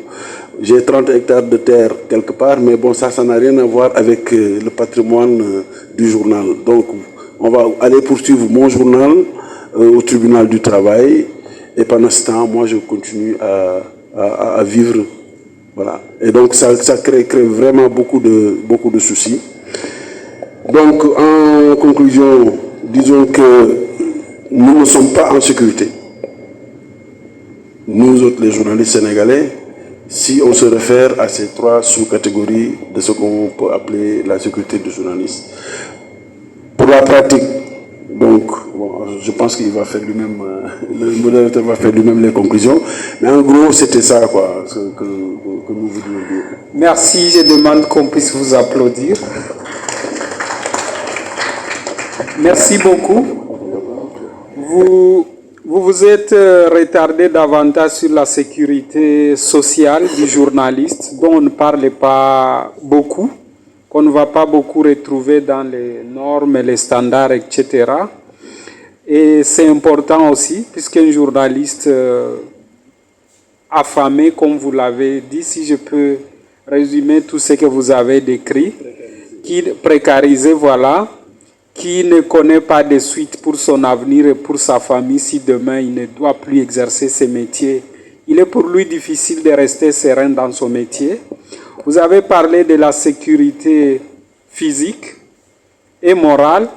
Speaker 6: J'ai 30 hectares de terre quelque part, mais bon, ça n'a rien à voir avec le patrimoine du journal. Donc, on va aller poursuivre mon journal au tribunal du travail, et pendant ce temps, moi, je continue à vivre. Voilà. Et donc, ça crée vraiment beaucoup de soucis. Donc, en conclusion, disons que nous ne sommes pas en sécurité. Nous autres, les journalistes sénégalais, si on se réfère à ces 3 sous-catégories de ce qu'on peut appeler la sécurité du journaliste. Pour la pratique, donc, bon, je pense qu'il va faire lui-même, le modérateur va faire lui-même les conclusions, mais en gros, c'était ça, quoi, que nous voulions dire.
Speaker 5: Merci, je demande qu'on puisse vous applaudir. Merci beaucoup. Vous vous êtes retardé davantage sur la sécurité sociale du journaliste, dont on ne parle pas beaucoup, qu'on ne va pas beaucoup retrouver dans les normes, les standards, etc. Et c'est important aussi, puisqu'un journaliste affamé, comme vous l'avez dit, si je peux résumer tout ce que vous avez décrit, qui précarisé, voilà, qui ne connaît pas de suite pour son avenir et pour sa famille si demain il ne doit plus exercer ce métier. Il est pour lui difficile de rester serein dans son métier. Vous avez parlé de la sécurité physique et morale,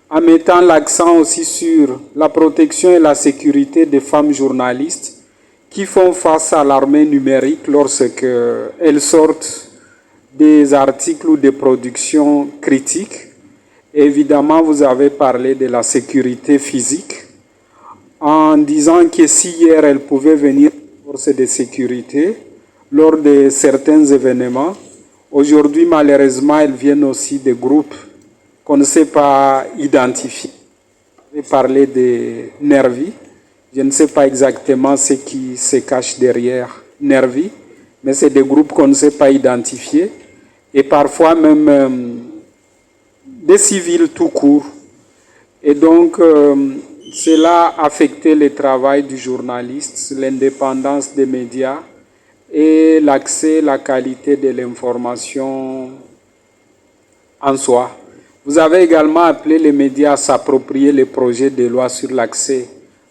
Speaker 5: en mettant l'accent aussi sur la protection et la sécurité des femmes journalistes qui font face à l'armée numérique lorsqu'elles sortent des articles ou des productions critiques. Évidemment, vous avez parlé de la sécurité physique en disant que si hier elles pouvaient venir forces de sécurité lors de certains événements, aujourd'hui malheureusement elles viennent aussi des groupes qu'on ne sait pas identifier. Vous avez parlé de Nervi, je ne sais pas exactement ce qui se cache derrière Nervi, mais c'est des groupes qu'on ne sait pas identifier et parfois même des civils tout court. Et donc, cela a affecté le travail du journaliste, l'indépendance des médias et l'accès, la qualité de l'information en soi. Vous avez également appelé les médias à s'approprier les projets de loi sur l'accès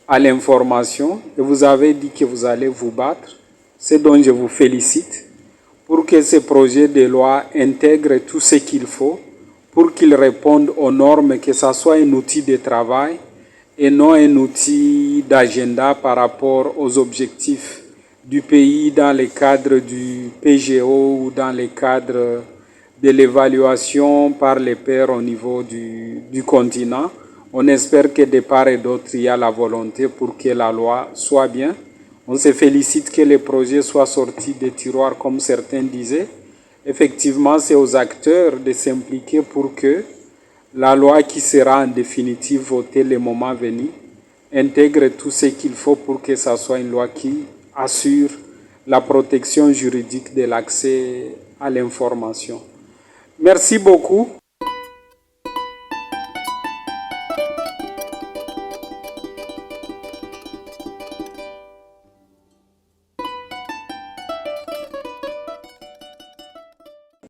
Speaker 5: à l'information et vous avez dit que vous allez vous battre, ce dont je vous félicite, pour que ces projets de loi intègrent tout ce qu'il faut pour qu'ils répondent aux normes, que ce soit un outil de travail et non un outil d'agenda par rapport aux objectifs du pays dans le cadre du PGO ou dans le cadre de l'évaluation par les pairs au niveau du continent. On espère que de part et d'autre, il y a la volonté pour que la loi soit bien. On se félicite que les projets soient sortis des tiroirs comme certains disaient. Effectivement, c'est aux acteurs de s'impliquer pour que la loi qui sera en définitive votée le moment venu intègre tout ce qu'il faut pour que ça soit une loi qui assure la protection juridique de l'accès à l'information. Merci beaucoup.